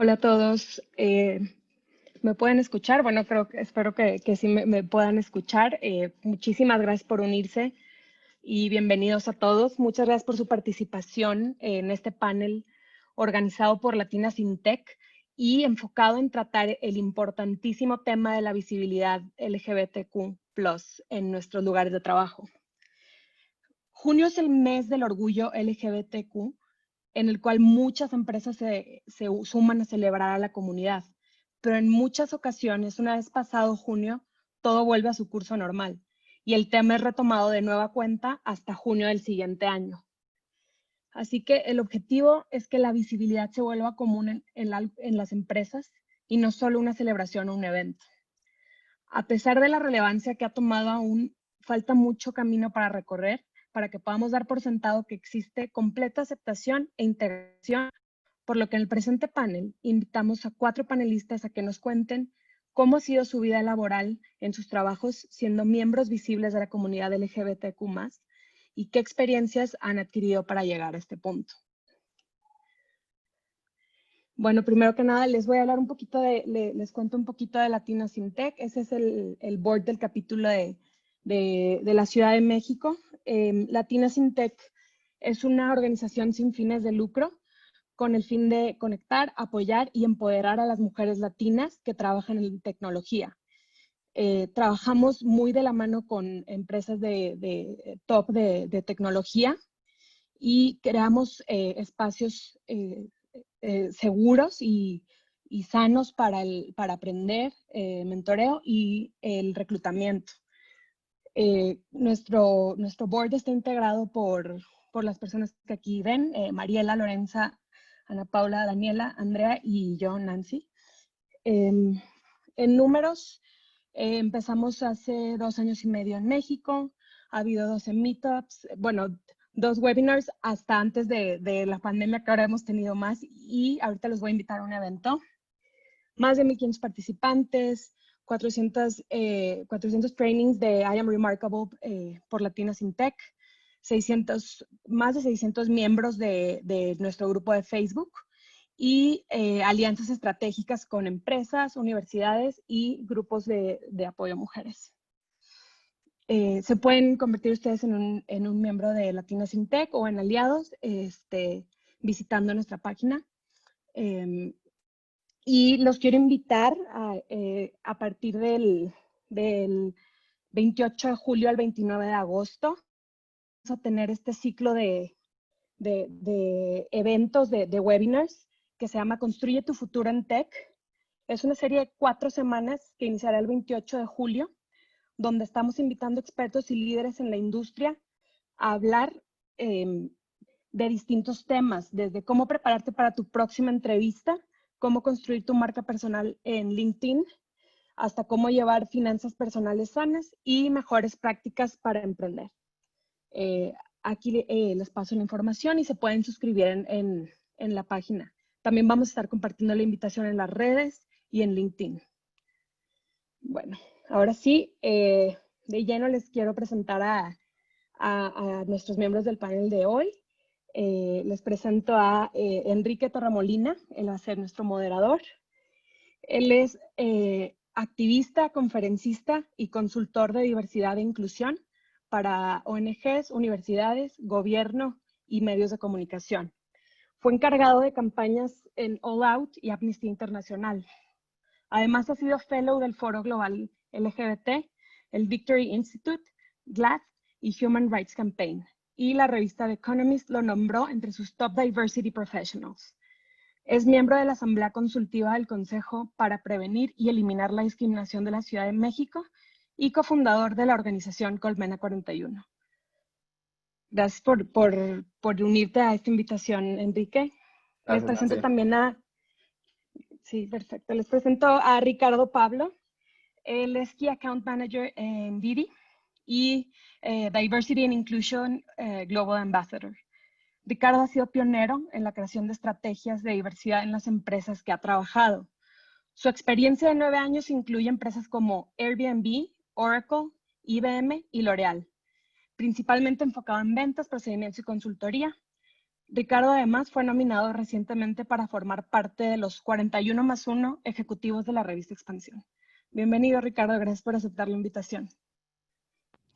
Hola a todos. ¿Me pueden escuchar? Bueno, espero que sí me puedan escuchar. Muchísimas gracias por unirse y bienvenidos a todos. Muchas gracias por su participación en este panel organizado por Latinas in Tech y enfocado en tratar el importantísimo tema de la visibilidad LGBTQ+ en nuestros lugares de trabajo. Junio es el mes del orgullo LGBTQ, en el cual muchas empresas se suman a celebrar a la comunidad. Pero en muchas ocasiones, una vez pasado junio, todo vuelve a su curso normal y el tema es retomado de nueva cuenta hasta junio del siguiente año. Así que el objetivo es que la visibilidad se vuelva común en las empresas y no solo una celebración o un evento. A pesar de la relevancia que ha tomado, aún falta mucho camino para recorrer para que podamos dar por sentado que existe completa aceptación e integración, por lo que en el presente panel invitamos a 4 panelistas a que nos cuenten cómo ha sido su vida laboral en sus trabajos siendo miembros visibles de la comunidad LGBTQ+, y qué experiencias han adquirido para llegar a este punto. Bueno, primero que nada, les voy a hablar un poquito les cuento un poquito de Latinas in Tech. Ese es el board del capítulo de la Ciudad de México. Latinas in Tech es una organización sin fines de lucro con el fin de conectar, apoyar y empoderar a las mujeres latinas que trabajan en tecnología. Trabajamos muy de la mano con empresas de top de tecnología y creamos espacios seguros y sanos para aprender, mentoreo y el reclutamiento. Nuestro board está integrado por las personas que aquí ven, Mariela, Lorenza, Ana Paula, Daniela, Andrea y yo, Nancy. En números, empezamos hace 2 años y medio en México, ha habido 12 meetups, bueno, 2 webinars hasta antes de la pandemia, que ahora hemos tenido más, y ahorita los voy a invitar a un evento. Más de 1,500 participantes, 400 trainings de I Am Remarkable por Latinas in Tech, más de 600 miembros de nuestro grupo de Facebook y alianzas estratégicas con empresas, universidades y grupos de apoyo a mujeres. Se pueden convertir ustedes en un miembro de Latinas in Tech o en aliados visitando nuestra página. Y los quiero invitar a partir del 28 de julio al 29 de agosto. Vamos a tener este ciclo de eventos, de webinars, que se llama Construye tu futuro en Tech. Es una serie de 4 semanas que iniciará el 28 de julio, donde estamos invitando expertos y líderes en la industria a hablar de distintos temas, desde cómo prepararte para tu próxima entrevista, cómo construir tu marca personal en LinkedIn, hasta cómo llevar finanzas personales sanas y mejores prácticas para emprender. Aquí les paso la información y se pueden suscribir en la página. También vamos a estar compartiendo la invitación en las redes y en LinkedIn. Bueno, ahora sí, de lleno les quiero presentar a nuestros miembros del panel de hoy. Les presento a Enrique Torremolina, él va a ser nuestro moderador. Él es activista, conferencista y consultor de diversidad e inclusión para ONGs, universidades, gobierno y medios de comunicación. Fue encargado de campañas en All Out y Amnesty Internacional. Además, ha sido fellow del Foro Global LGBT, el Victory Institute, GLAAD y Human Rights Campaign. Y la revista The Economist lo nombró entre sus top diversity professionals. Es miembro de la Asamblea Consultiva del Consejo para Prevenir y Eliminar la Discriminación de la Ciudad de México y cofundador de la organización Colmena 41. Gracias por unirte a esta invitación, Enrique. Les presento también Sí, perfecto. Les presento a Ricardo Pablo. Él es Key Account Manager en Didi y Diversity and Inclusion Global Ambassador. Ricardo ha sido pionero en la creación de estrategias de diversidad en las empresas que ha trabajado. Su experiencia de 9 años incluye empresas como Airbnb, Oracle, IBM y L'Oreal, principalmente enfocado en ventas, procedimientos y consultoría. Ricardo además fue nominado recientemente para formar parte de los 41+1 ejecutivos de la revista Expansión. Bienvenido, Ricardo, gracias por aceptar la invitación.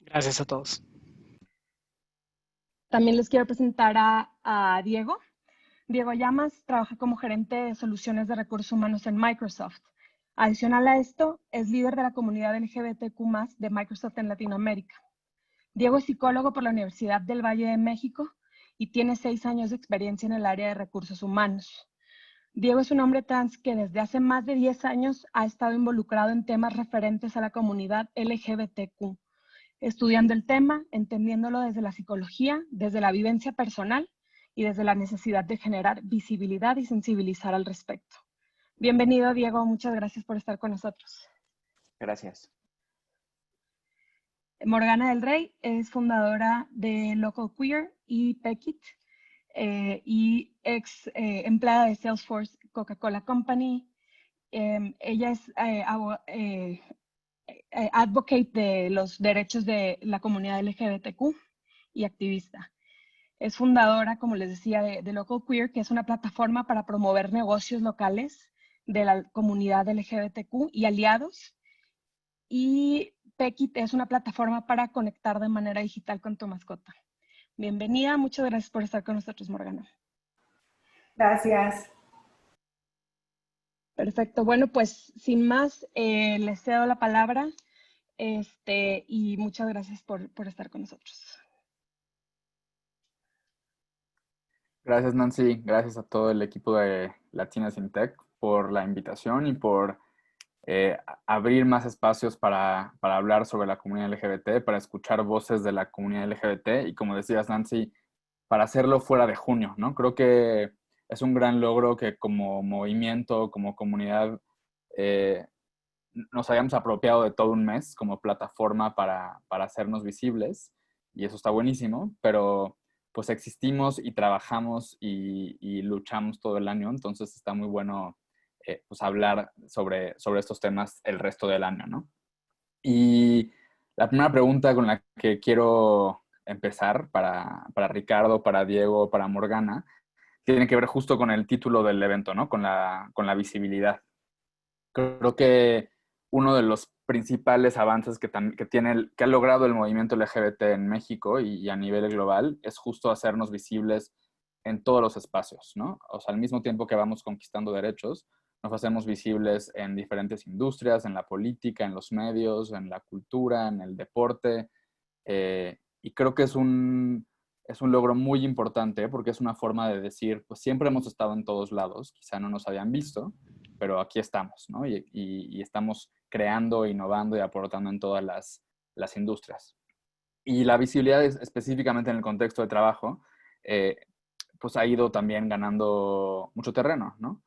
Gracias a todos. También les quiero presentar a Diego. Diego Llamas trabaja como gerente de soluciones de recursos humanos en Microsoft. Adicional a esto, es líder de la comunidad LGBTQ+ de Microsoft en Latinoamérica. Diego es psicólogo por la Universidad del Valle de México y tiene 6 años de experiencia en el área de recursos humanos. Diego es un hombre trans que desde hace más de 10 años ha estado involucrado en temas referentes a la comunidad LGBTQ, estudiando el tema, entendiéndolo desde la psicología, desde la vivencia personal y desde la necesidad de generar visibilidad y sensibilizar al respecto. Bienvenido, Diego. Muchas gracias por estar con nosotros. Gracias. Morgana del Rey es fundadora de Local Queer y Peckit y ex empleada de Salesforce Coca-Cola Company. Ella es advocate de los derechos de la comunidad LGBTQ y activista. Es fundadora, como les decía, de Local Queer, que es una plataforma para promover negocios locales de la comunidad LGBTQ y aliados. Y Peckit es una plataforma para conectar de manera digital con tu mascota. Bienvenida, muchas gracias por estar con nosotros, Morgana. Gracias. Perfecto, bueno, pues sin más, les cedo la palabra y muchas gracias por estar con nosotros. Gracias, Nancy. Gracias a todo el equipo de Latinas in Tech por la invitación y por abrir más espacios para hablar sobre la comunidad LGBT, para escuchar voces de la comunidad LGBT y, como decías, Nancy, para hacerlo fuera de junio, ¿no? Creo que es un gran logro que como movimiento, como comunidad, nos hayamos apropiado de todo un mes como plataforma para hacernos visibles, y eso está buenísimo, pero pues existimos y trabajamos y luchamos todo el año, entonces está muy bueno pues hablar sobre estos temas el resto del año, ¿no? Y la primera pregunta con la que quiero empezar para Ricardo, para Diego, para Morgana, tiene que ver justo con el título del evento, ¿no? Con la visibilidad. Creo que uno de los principales avances que ha logrado el movimiento LGBT en México y a nivel global es justo hacernos visibles en todos los espacios, ¿no? O sea, al mismo tiempo que vamos conquistando derechos, nos hacemos visibles en diferentes industrias, en la política, en los medios, en la cultura, en el deporte. Y creo que es un logro muy importante porque es una forma de decir, pues siempre hemos estado en todos lados, quizá no nos habían visto, pero aquí estamos, ¿no? Y estamos creando, innovando y aportando en todas las industrias. Y la visibilidad específicamente en el contexto de trabajo, pues ha ido también ganando mucho terreno, ¿no?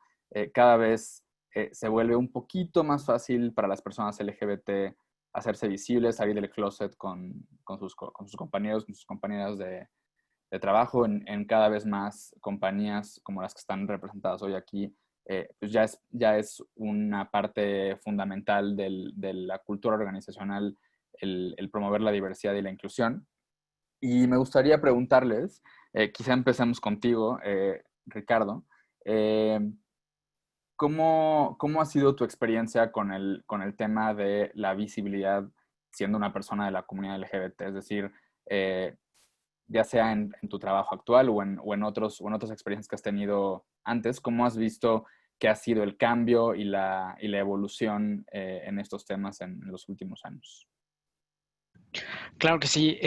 Cada vez se vuelve un poquito más fácil para las personas LGBT hacerse visibles, salir del closet con sus compañeros, con sus compañeras de trabajo en cada vez más compañías como las que están representadas hoy aquí. Pues ya es una parte fundamental de la cultura organizacional el promover la diversidad y la inclusión. Y me gustaría preguntarles, quizá empecemos contigo, Ricardo, ¿cómo ha sido tu experiencia con el tema de la visibilidad siendo una persona de la comunidad LGBT? Es decir, ya sea en tu trabajo actual o en otras experiencias que has tenido antes, ¿cómo has visto que ha sido el cambio y la evolución en estos temas en los últimos años? Claro que sí.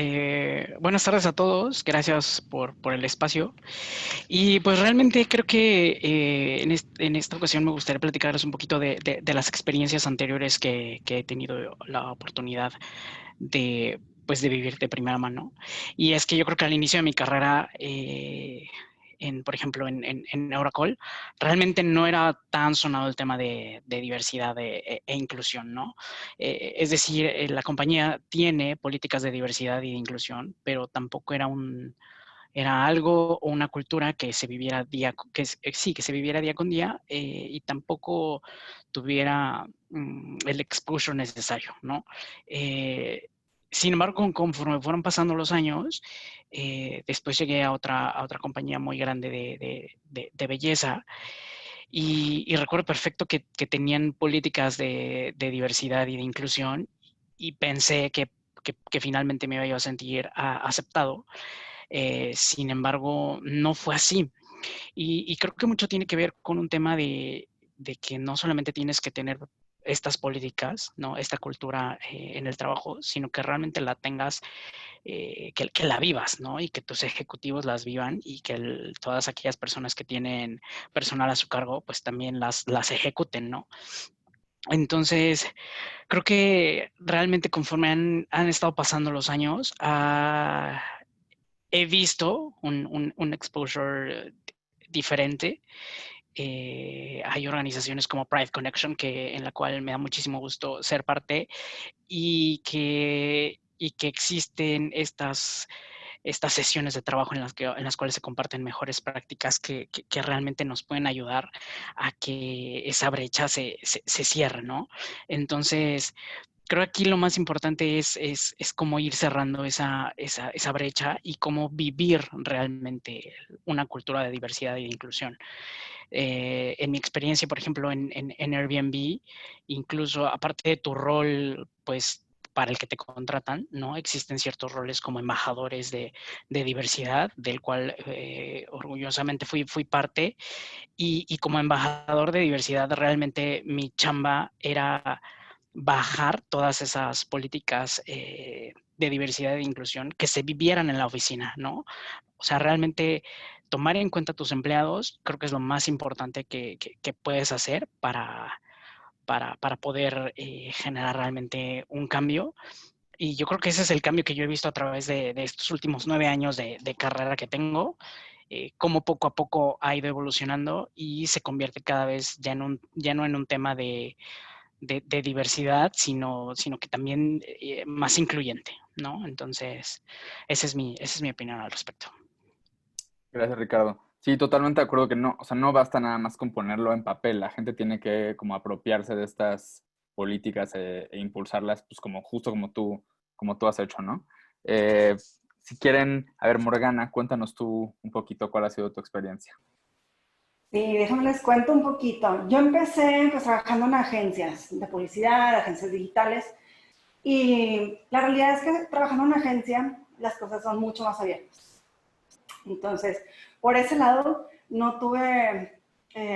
Buenas tardes a todos. Gracias por el espacio. Y pues realmente creo que en esta ocasión me gustaría platicarles un poquito de las experiencias anteriores que he tenido la oportunidad de vivir de primera mano. Y es que yo creo que al inicio de mi carrera, por ejemplo, en Oracle, realmente no era tan sonado el tema de diversidad e inclusión, ¿no? Es decir, la compañía tiene políticas de diversidad y de inclusión, pero tampoco era algo o una cultura que se viviera que se viviera día con día, y tampoco tuviera el exposure necesario, ¿no? Sin embargo, conforme fueron pasando los años, después llegué a otra compañía muy grande de belleza y recuerdo perfecto que tenían políticas de diversidad y de inclusión y pensé que finalmente me iba a sentir aceptado. Sin embargo, no fue así. Y creo que mucho tiene que ver con un tema de que no solamente tienes que tener estas políticas, ¿no? Esta cultura en el trabajo, sino que realmente la tengas, que la vivas, ¿no? Y que tus ejecutivos las vivan y que todas aquellas personas que tienen personal a su cargo, pues también las ejecuten, ¿no? Entonces, creo que realmente conforme han estado pasando los años, he visto un exposure diferente. Hay organizaciones como Pride Connection, en la cual me da muchísimo gusto ser parte y que existen estas sesiones de trabajo en las cuales se comparten mejores prácticas que realmente nos pueden ayudar a que esa brecha se cierre, ¿no? Entonces, creo que aquí lo más importante es cómo ir cerrando esa brecha y cómo vivir realmente una cultura de diversidad y de inclusión. En mi experiencia, por ejemplo, en Airbnb, incluso aparte de tu rol, pues para el que te contratan, ¿no? Existen ciertos roles como embajadores de diversidad, del cual orgullosamente fui parte, y como embajador de diversidad, realmente mi chamba era bajar todas esas políticas de diversidad e inclusión que se vivieran en la oficina, ¿no? O sea, realmente tomar en cuenta a tus empleados creo que es lo más importante que puedes hacer para poder generar realmente un cambio. Y yo creo que ese es el cambio que yo he visto a través de estos últimos 9 años de carrera que tengo, cómo poco a poco ha ido evolucionando y se convierte cada vez ya no en un tema de diversidad, sino que también más incluyente, ¿no? Entonces, esa es mi opinión al respecto. Gracias, Ricardo. Sí, totalmente de acuerdo que no, o sea, no basta nada más con ponerlo en papel. La gente tiene que como apropiarse de estas políticas e impulsarlas, pues como justo como tú has hecho, ¿no? Si quieren, a ver, Morgana, cuéntanos tú un poquito cuál ha sido tu experiencia. Sí, déjame les cuento un poquito. Yo empecé pues trabajando en agencias de publicidad, agencias digitales, y la realidad es que trabajando en una agencia las cosas son mucho más abiertas. Entonces, por ese lado no tuve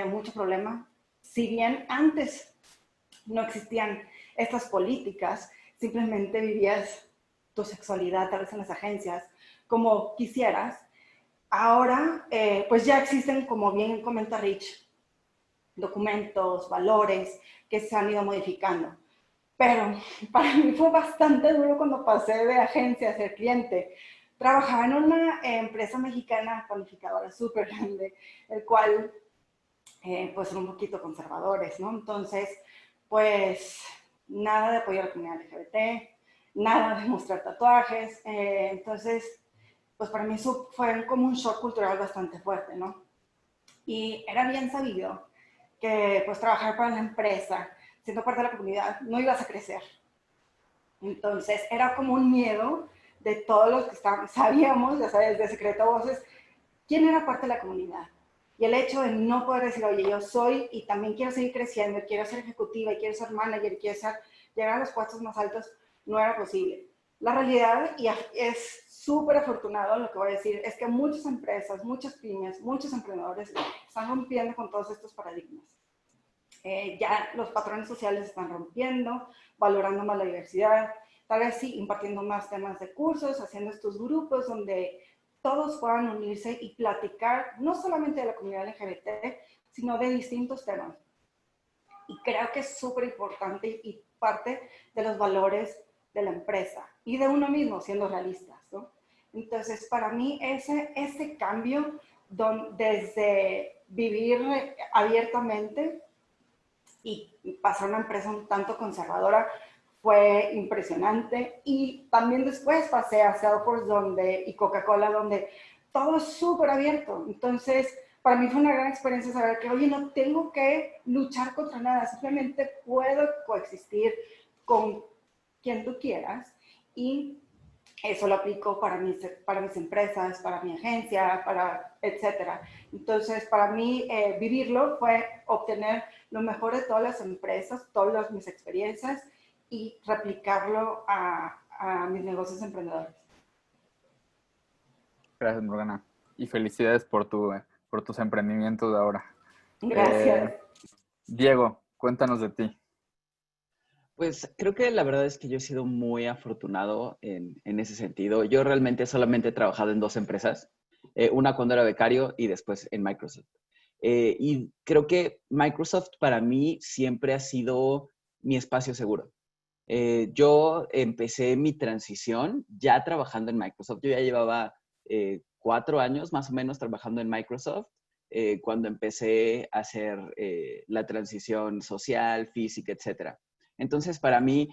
mucho problema. Si bien antes no existían estas políticas, simplemente vivías tu sexualidad tal vez en las agencias como quisieras. Ahora, pues ya existen, como bien comenta Rich, documentos, valores que se han ido modificando. Pero para mí fue bastante duro cuando pasé de agencia a ser cliente. Trabajaba en una empresa mexicana cualificadora súper grande, el cual pues son un poquito conservadores, ¿no? Entonces, pues nada de apoyar a la comunidad LGBT, nada de mostrar tatuajes. Entonces, pues para mí eso fue como un shock cultural bastante fuerte, ¿no? Y era bien sabido que pues trabajar para la empresa, siendo parte de la comunidad, no ibas a crecer. Entonces era como un miedo de todos los que sabíamos, ya sabes, de secreto a voces, quién era parte de la comunidad. Y el hecho de no poder decir, oye, yo soy y también quiero seguir creciendo, quiero ser ejecutiva, y quiero ser manager, quiero llegar a los puestos más altos, no era posible. La realidad, y es súper afortunado lo que voy a decir, es que muchas empresas, muchas pymes, muchos emprendedores están rompiendo con todos estos paradigmas. Ya los patrones sociales están rompiendo, valorando más la diversidad, tal vez sí impartiendo más temas de cursos, haciendo estos grupos donde todos puedan unirse y platicar no solamente de la comunidad LGBT, sino de distintos temas. Y creo que es súper importante y parte de los valores de la empresa y de uno mismo, siendo realistas, ¿no? Entonces, para mí ese cambio desde vivir abiertamente y pasar a una empresa un tanto conservadora fue impresionante. Y también después pasé a Salesforce y Coca-Cola, donde todo es súper abierto. Entonces, para mí fue una gran experiencia saber que, oye, no tengo que luchar contra nada, simplemente puedo coexistir con quien tú quieras y eso lo aplico para mis empresas, para mi agencia, etcétera. Entonces, para mí, vivirlo fue obtener lo mejor de todas las empresas, todas mis experiencias y replicarlo a mis negocios emprendedores. Gracias, Morgana. Y felicidades por tus emprendimientos de ahora. Gracias. Diego, cuéntanos de ti. Pues creo que la verdad es que yo he sido muy afortunado en ese sentido. Yo realmente solamente he trabajado en 2 empresas, una cuando era becario y después en Microsoft. Y creo que Microsoft para mí siempre ha sido mi espacio seguro. Yo empecé mi transición ya trabajando en Microsoft. Yo ya llevaba 4 años más o menos trabajando en Microsoft cuando empecé a hacer la transición social, física, etcétera. Entonces, para mí,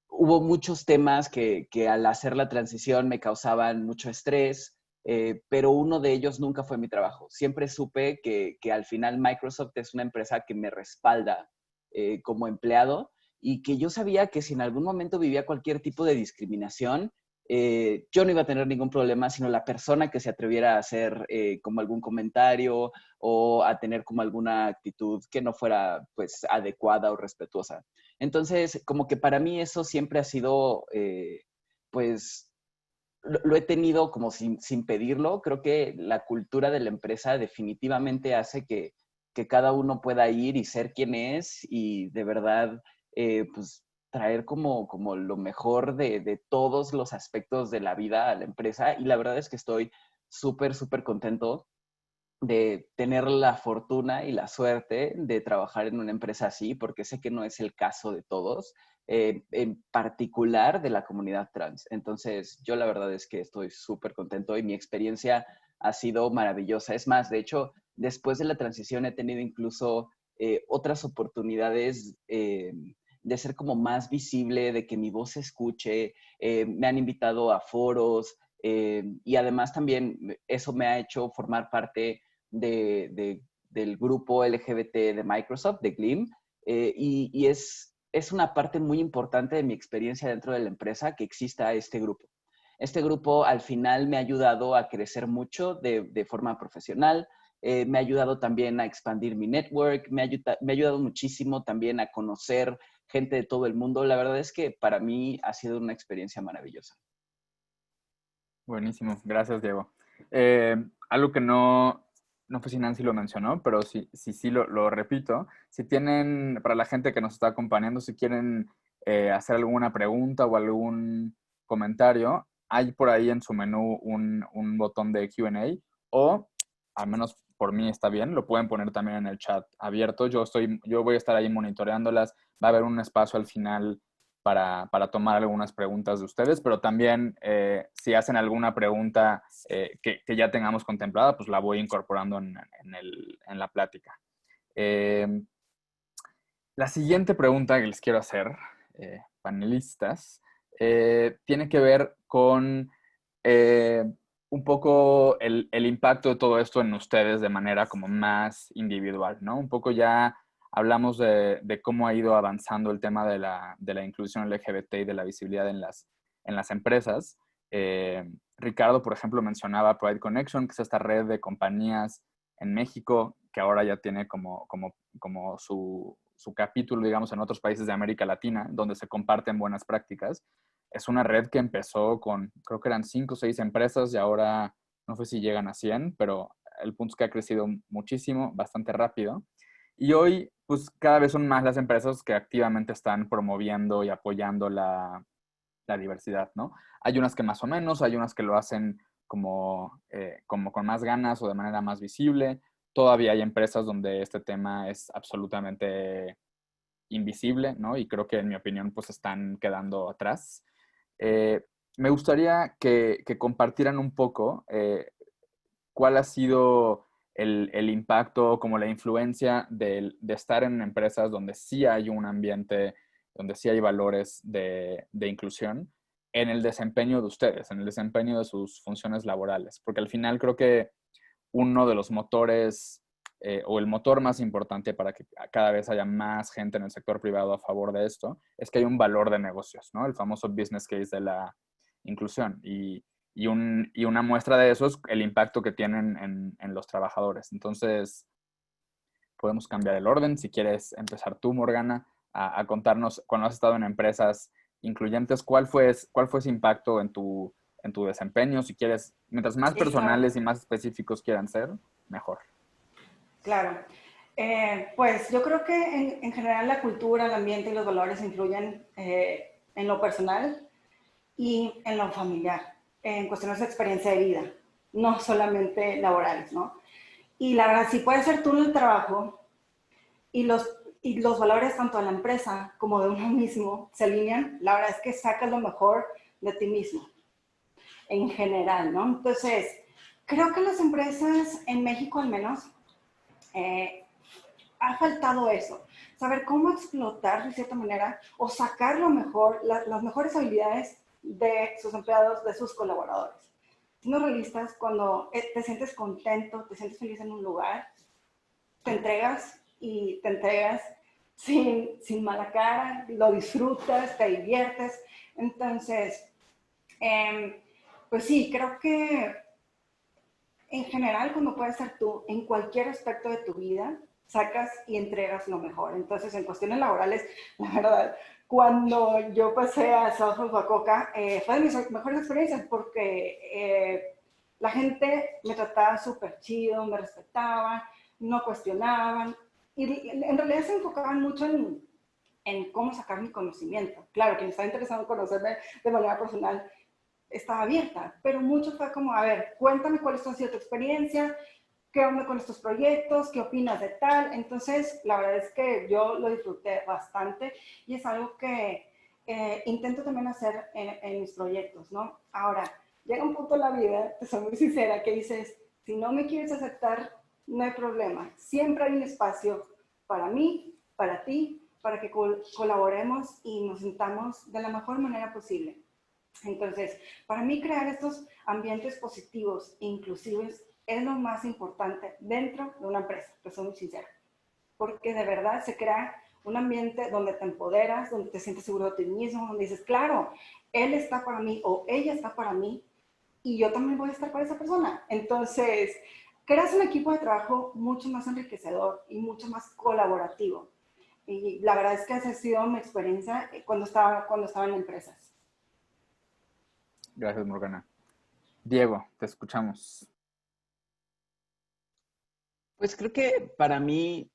hubo muchos temas que al hacer la transición me causaban mucho estrés, pero uno de ellos nunca fue mi trabajo. Siempre supe que al final Microsoft es una empresa que me respalda como empleado y que yo sabía que si en algún momento vivía cualquier tipo de discriminación, yo no iba a tener ningún problema, sino la persona que se atreviera a hacer como algún comentario o a tener como alguna actitud que no fuera pues adecuada o respetuosa. Entonces, como que para mí eso siempre ha sido, pues, lo he tenido como sin pedirlo. Creo que la cultura de la empresa definitivamente hace que cada uno pueda ir y ser quien es y de verdad, pues, traer como lo mejor de todos los aspectos de la vida a la empresa. Y la verdad es que estoy súper, súper contento de tener la fortuna y la suerte de trabajar en una empresa así, porque sé que no es el caso de todos, en particular de la comunidad trans. Entonces, yo la verdad es que estoy súper contento y mi experiencia ha sido maravillosa. Es más, de hecho, después de la transición he tenido incluso otras oportunidades de ser como más visible, de que mi voz se escuche. Me han invitado a foros y además también eso me ha hecho formar parte del grupo LGBT de Microsoft, de GLIM, y es una parte muy importante de mi experiencia dentro de la empresa que exista este grupo. Este grupo al final me ha ayudado a crecer mucho de forma profesional, me ha ayudado también a expandir mi network, me ha ayudado muchísimo también a conocer gente de todo el mundo. La verdad es que para mí ha sido una experiencia maravillosa. Buenísimo, gracias, Diego. Algo que no sé si Nancy lo mencionó, pero sí lo repito. Si tienen, para la gente que nos está acompañando, si quieren hacer alguna pregunta o algún comentario, hay por ahí en su menú un botón de Q&A o, al menos por mí está bien, lo pueden poner también en el chat abierto. Yo voy a estar ahí monitoreándolas. Va a haber un espacio al final para tomar algunas preguntas de ustedes, pero también si hacen alguna pregunta que ya tengamos contemplada, pues la voy incorporando en la plática. La siguiente pregunta que les quiero hacer, panelistas, tiene que ver con un poco el impacto de todo esto en ustedes de manera como más individual, ¿no? Un poco ya hablamos de cómo ha ido avanzando el tema de la inclusión LGBT y de la visibilidad en las empresas. Ricardo, por ejemplo, mencionaba Pride Connection, que es esta red de compañías en México que ahora ya tiene como su capítulo, digamos, en otros países de América Latina, donde se comparten buenas prácticas. Es una red que empezó con, creo que eran 5 o 6 empresas y ahora no sé si llegan a 100, pero el punto es que ha crecido muchísimo, bastante rápido. Y hoy, pues cada vez son más las empresas que activamente están promoviendo y apoyando la diversidad, ¿no? Hay unas que más o menos, hay unas que lo hacen como con más ganas o de manera más visible. Todavía hay empresas donde este tema es absolutamente invisible, ¿no? Y creo que, en mi opinión, pues están quedando atrás. Me gustaría que compartieran un poco cuál ha sido el impacto, como la influencia de estar en empresas donde sí hay un ambiente, donde sí hay valores de inclusión, en el desempeño de ustedes, en el desempeño de sus funciones laborales. Porque al final creo que uno de los motores o el motor más importante para que cada vez haya más gente en el sector privado a favor de esto, es que hay un valor de negocios, ¿no? El famoso business case de la inclusión. Y una muestra de eso es el impacto que tienen en los trabajadores. Entonces, podemos cambiar el orden. Si quieres empezar tú, Morgana, a contarnos, cuando has estado en empresas incluyentes, ¿cuál fue ese impacto en tu desempeño? Si quieres, mientras más Sí, claro. personales y más específicos quieran ser, mejor. Claro. Pues yo creo que en general la cultura, el ambiente y los valores influyen en lo personal y en lo familiar, en cuestiones de experiencia de vida, no solamente laborales, ¿no? Y la verdad, si puedes ser tú en el trabajo y los valores tanto de la empresa como de uno mismo se alinean, la verdad es que sacas lo mejor de ti mismo, en general, ¿no? Entonces, creo que las empresas, en México al menos, ha faltado eso, saber cómo explotar de cierta manera o sacar lo mejor, las mejores habilidades de sus empleados, de sus colaboradores. Siendo realistas, cuando te sientes contento, te sientes feliz en un lugar, te entregas y te entregas sin mala cara, lo disfrutas, te diviertes. Entonces, pues sí, creo que en general, cuando puedes ser tú en cualquier aspecto de tu vida, sacas y entregas lo mejor. Entonces, en cuestiones laborales, la verdad, cuando yo pasé a Southwest Bacoca, fue de mis mejores experiencias porque la gente me trataba súper chido, me respetaban, no cuestionaban y en realidad se enfocaban mucho en cómo sacar mi conocimiento. Claro, quien estaba interesado en conocerme de manera personal estaba abierta, pero mucho fue como, a ver, cuéntame cuál ha sido tu experiencia, qué onda con estos proyectos, qué opinas de tal. Entonces, la verdad es que yo lo disfruté bastante y es algo que intento también hacer en mis proyectos, ¿no? Ahora, llega un punto en la vida, te soy muy sincera, que dices, si no me quieres aceptar, no hay problema. Siempre hay un espacio para mí, para ti, para que colaboremos y nos sintamos de la mejor manera posible. Entonces, para mí crear estos ambientes positivos e inclusivos es lo más importante dentro de una empresa, que soy muy sincera, porque de verdad se crea un ambiente donde te empoderas, donde te sientes seguro de ti mismo, donde dices, claro, él está para mí o ella está para mí y yo también voy a estar para esa persona. Entonces, creas un equipo de trabajo mucho más enriquecedor y mucho más colaborativo. Y la verdad es que esa ha sido mi experiencia cuando estaba en empresas. Gracias, Morgana. Diego, te escuchamos. Pues creo que para mí,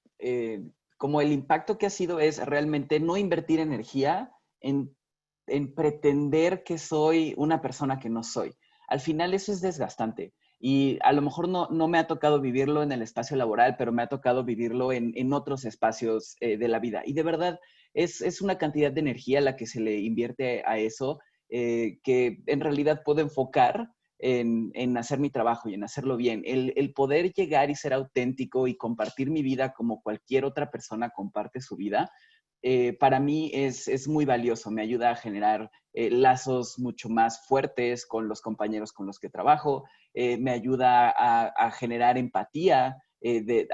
como el impacto que ha sido es realmente no invertir energía en pretender que soy una persona que no soy. Al final eso es desgastante y a lo mejor no me ha tocado vivirlo en el espacio laboral, pero me ha tocado vivirlo en otros espacios de la vida. Y de verdad es una cantidad de energía la que se le invierte a eso que en realidad puedo enfocar en hacer mi trabajo y en hacerlo bien. El poder llegar y ser auténtico y compartir mi vida como cualquier otra persona comparte su vida, para mí es muy valioso. Me ayuda a generar lazos mucho más fuertes con los compañeros con los que trabajo. Me ayuda a generar empatía de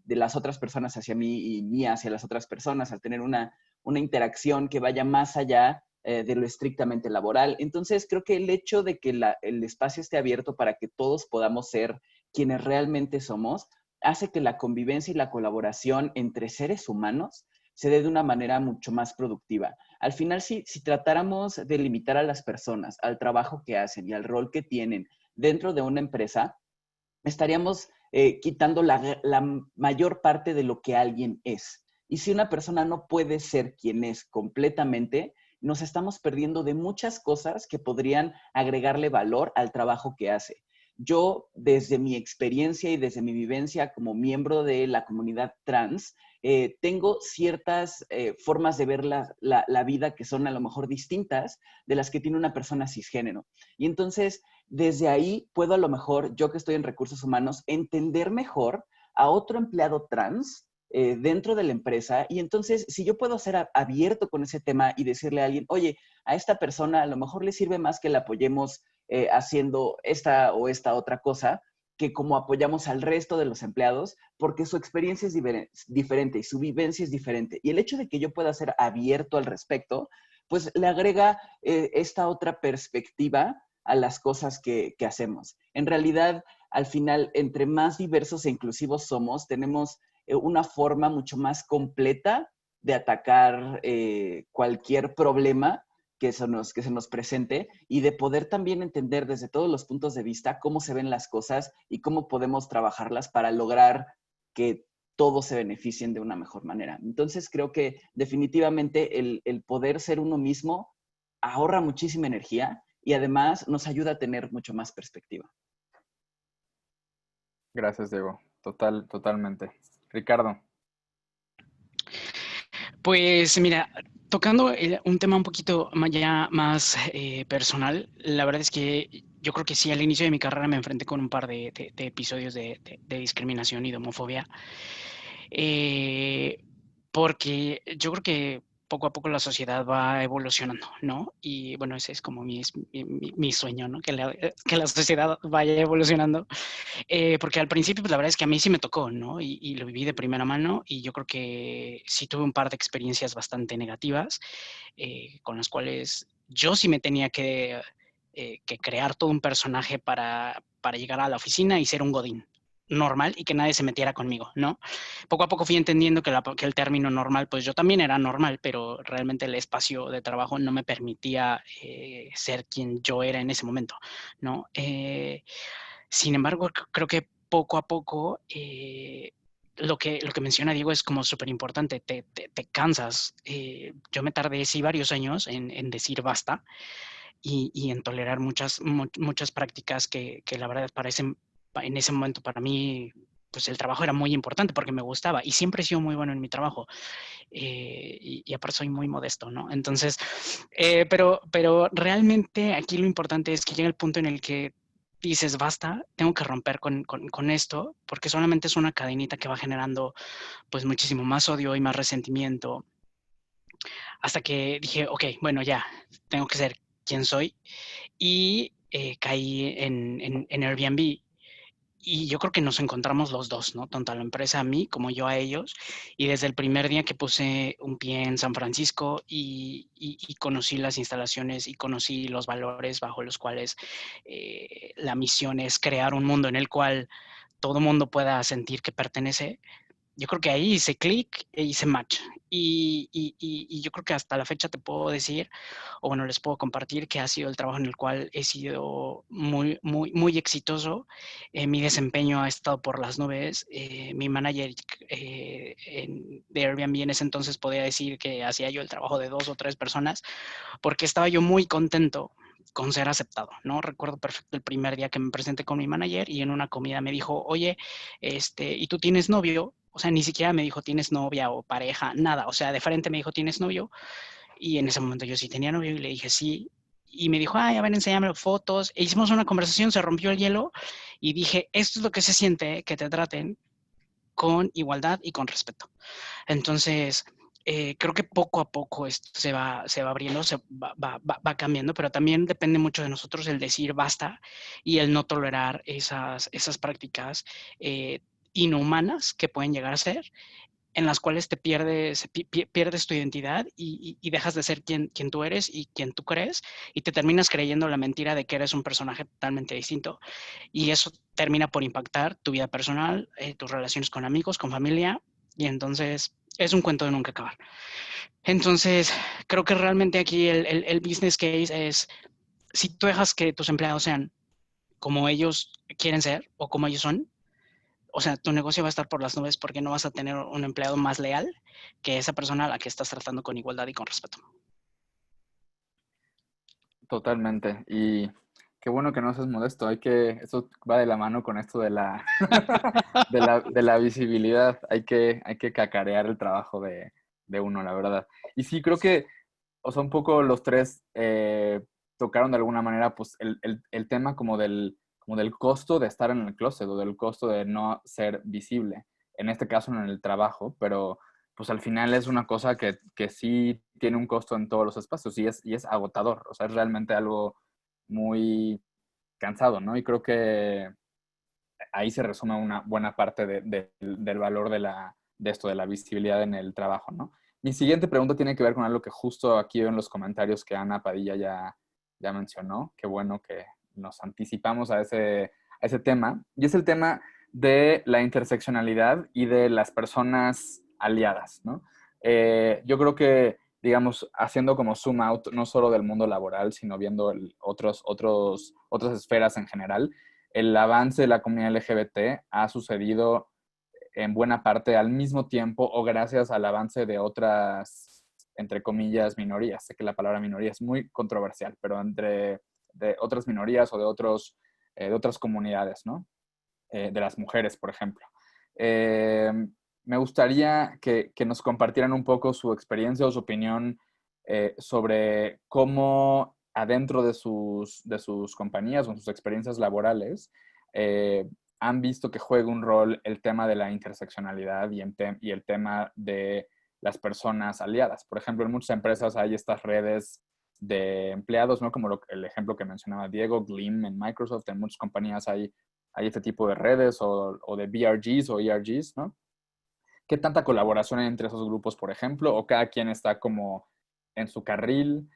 las otras personas hacia mí y mía hacia las otras personas, al tener una interacción que vaya más allá de lo estrictamente laboral. Entonces, creo que el hecho de que el espacio esté abierto para que todos podamos ser quienes realmente somos, hace que la convivencia y la colaboración entre seres humanos se dé de una manera mucho más productiva. Al final, si tratáramos de limitar a las personas, al trabajo que hacen y al rol que tienen dentro de una empresa, estaríamos quitando la mayor parte de lo que alguien es. Y si una persona no puede ser quien es completamente, nos estamos perdiendo de muchas cosas que podrían agregarle valor al trabajo que hace. Yo, desde mi experiencia y desde mi vivencia como miembro de la comunidad trans, tengo ciertas formas de ver la vida que son a lo mejor distintas de las que tiene una persona cisgénero. Y entonces, desde ahí puedo a lo mejor, yo que estoy en recursos humanos, entender mejor a otro empleado trans dentro de la empresa. Y entonces, si yo puedo ser abierto con ese tema y decirle a alguien, oye, a esta persona a lo mejor le sirve más que la apoyemos haciendo esta o esta otra cosa, que como apoyamos al resto de los empleados, porque su experiencia es diferente y su vivencia es diferente. Y el hecho de que yo pueda ser abierto al respecto, pues le agrega esta otra perspectiva a las cosas que hacemos. En realidad, al final, entre más diversos e inclusivos somos, tenemos una forma mucho más completa de atacar cualquier problema que se nos presente y de poder también entender desde todos los puntos de vista cómo se ven las cosas y cómo podemos trabajarlas para lograr que todos se beneficien de una mejor manera. Entonces creo que definitivamente el poder ser uno mismo ahorra muchísima energía y además nos ayuda a tener mucho más perspectiva. Gracias, Diego. Totalmente. Ricardo. Pues mira, tocando un tema un poquito ya más personal, la verdad es que yo creo que sí, al inicio de mi carrera me enfrenté con un par de episodios de discriminación y de homofobia, porque yo creo que poco a poco la sociedad va evolucionando, ¿no? Y bueno, ese es como mi sueño, ¿no? Que la sociedad vaya evolucionando. Porque al principio, pues la verdad es que a mí sí me tocó, ¿no? Y lo viví de primera mano y yo creo que sí tuve un par de experiencias bastante negativas con las cuales yo sí me tenía que crear todo un personaje para llegar a la oficina y ser un godín normal y que nadie se metiera conmigo, ¿no? Poco a poco fui entendiendo que el término normal, pues yo también era normal, pero realmente el espacio de trabajo no me permitía ser quien yo era en ese momento, ¿no? Sin embargo, creo que poco a poco lo que menciona Diego es como súper importante, te cansas. Yo me tardé sí varios años en decir basta y en tolerar muchas prácticas que la verdad parecen, en ese momento para mí, pues el trabajo era muy importante porque me gustaba y siempre he sido muy bueno en mi trabajo y aparte soy muy modesto, ¿no? Entonces, pero realmente aquí lo importante es que llega el punto en el que dices, basta, tengo que romper con esto, porque solamente es una cadenita que va generando pues muchísimo más odio y más resentimiento, hasta que dije, ok, bueno, ya, tengo que ser quien soy, y caí en Airbnb, y yo creo que nos encontramos los dos, ¿no? Tanto a la empresa a mí como yo a ellos. Y desde el primer día que puse un pie en San Francisco y conocí las instalaciones y conocí los valores bajo los cuales la misión es crear un mundo en el cual todo mundo pueda sentir que pertenece, yo creo que ahí hice clic e hice match. Y yo creo que hasta la fecha te puedo decir, o bueno, les puedo compartir que ha sido el trabajo en el cual he sido muy exitoso. Mi desempeño ha estado por las nubes. Mi manager de Airbnb en ese entonces podía decir que hacía yo el trabajo de 2 o 3 personas, porque estaba yo muy contento con ser aceptado, ¿no? Recuerdo perfecto el primer día que me presenté con mi manager y en una comida me dijo, oye, ¿y tú tienes novio? O sea, ni siquiera me dijo, ¿tienes novia o pareja? Nada, o sea, de frente me dijo, ¿tienes novio? Y en ese momento yo sí tenía novio y le dije, sí. Y me dijo, ay, a ver, enséñame fotos. E hicimos una conversación, se rompió el hielo y dije, esto es lo que se siente, que te traten con igualdad y con respeto. Entonces, creo que poco a poco esto se va abriendo, va cambiando, pero también depende mucho de nosotros el decir basta y el no tolerar esas prácticas inhumanas que pueden llegar a ser, en las cuales te pierdes tu identidad y dejas de ser quien tú eres y quien tú crees y te terminas creyendo la mentira de que eres un personaje totalmente distinto. Y eso termina por impactar tu vida personal, tus relaciones con amigos, con familia, y entonces es un cuento de nunca acabar. Entonces, creo que realmente aquí el business case es, si tú dejas que tus empleados sean como ellos quieren ser o como ellos son, o sea, tu negocio va a estar por las nubes porque no vas a tener un empleado más leal que esa persona a la que estás tratando con igualdad y con respeto. Totalmente. Y qué bueno que no seas modesto. Eso va de la mano con esto de la, de la visibilidad. Hay que cacarear el trabajo de uno, la verdad. Y sí, creo que, o sea, un poco los tres tocaron de alguna manera, pues, el tema como del costo de estar en el closet o del costo de no ser visible. En este caso, en el trabajo, pero pues al final es una cosa que sí tiene un costo en todos los espacios y es agotador. O sea, es realmente algo muy cansado, ¿no? Y creo que ahí se resume una buena parte del valor de esto, de la visibilidad en el trabajo, ¿no? Mi siguiente pregunta tiene que ver con algo que justo aquí veo en los comentarios que Ana Padilla ya mencionó. Qué bueno que nos anticipamos a ese tema. Y es el tema de la interseccionalidad y de las personas aliadas, ¿no? Yo creo que, digamos, haciendo como zoom out, no solo del mundo laboral, sino viendo otras esferas en general, el avance de la comunidad LGBT ha sucedido en buena parte al mismo tiempo o gracias al avance de otras, entre comillas, minorías. Sé que la palabra minoría es muy controversial, pero de otras minorías o de otras comunidades, ¿no? De las mujeres, por ejemplo. Me gustaría que nos compartieran un poco su experiencia o su opinión sobre cómo adentro de sus compañías o en sus experiencias laborales han visto que juega un rol el tema de la interseccionalidad y el tema de las personas aliadas. Por ejemplo, en muchas empresas hay estas redes de empleados, ¿no? Como el ejemplo que mencionaba Diego, Gleam en Microsoft. En muchas compañías hay este tipo de redes o de BRGs o ERGs, ¿no? ¿Qué tanta colaboración hay entre esos grupos, por ejemplo? ¿O cada quien está como en su carril?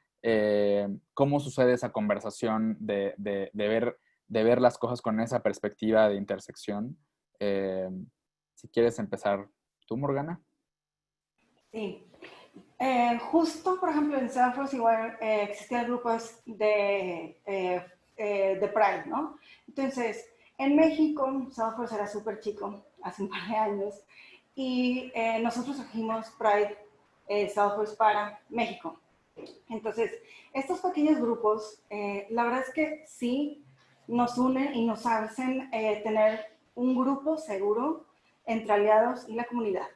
¿Cómo sucede esa conversación de ver las cosas con esa perspectiva de intersección? Si quieres empezar tú, Morgana. Sí. Justo, por ejemplo, en Salesforce igual existían grupos de Pride, ¿no? Entonces, en México, Salesforce era súper chico, hace un par de años, y nosotros trajimos Pride Salesforce para México. Entonces, estos pequeños grupos, la verdad es que sí nos unen y nos hacen tener un grupo seguro entre aliados y la comunidad.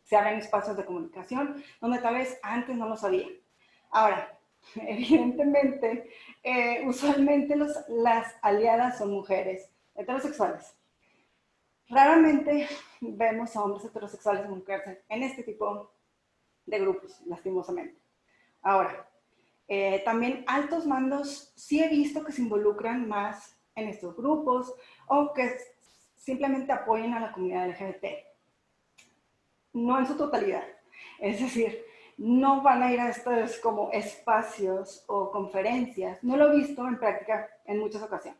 Se abren espacios de comunicación donde tal vez antes no lo sabía. Ahora, evidentemente, usualmente las aliadas son mujeres heterosexuales. Raramente vemos a hombres heterosexuales involucrarse en este tipo de grupos, lastimosamente. Ahora, también altos mandos sí he visto que se involucran más en estos grupos o que simplemente apoyen a la comunidad LGBT. No en su totalidad. Es decir, no van a ir a estos como espacios o conferencias. No lo he visto en práctica en muchas ocasiones.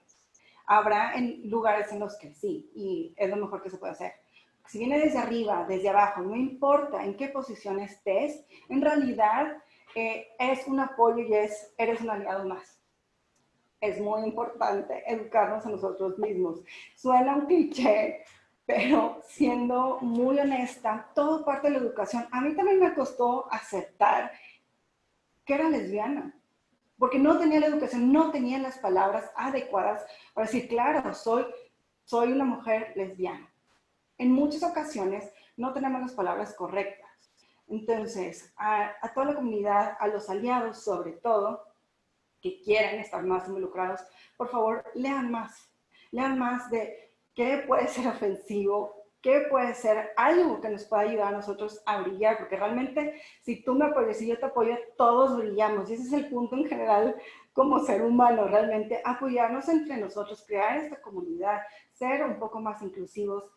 Habrá en lugares en los que sí, y es lo mejor que se puede hacer. Si viene desde arriba, desde abajo, no importa en qué posición estés, en realidad es un apoyo y eres un aliado más. Es muy importante educarnos a nosotros mismos. Suena un cliché, pero siendo muy honesta, todo parte de la educación. A mí también me costó aceptar que era lesbiana, porque no tenía la educación, no tenía las palabras adecuadas para decir, claro, soy una mujer lesbiana. En muchas ocasiones no tenemos las palabras correctas. Entonces, a toda la comunidad, a los aliados sobre todo, que quieren estar más involucrados, por favor, lean más de qué puede ser ofensivo, qué puede ser algo que nos pueda ayudar a nosotros a brillar, porque realmente si tú me apoyas y yo te apoyo, todos brillamos, y ese es el punto en general como ser humano, realmente apoyarnos entre nosotros, crear esta comunidad, ser un poco más inclusivos.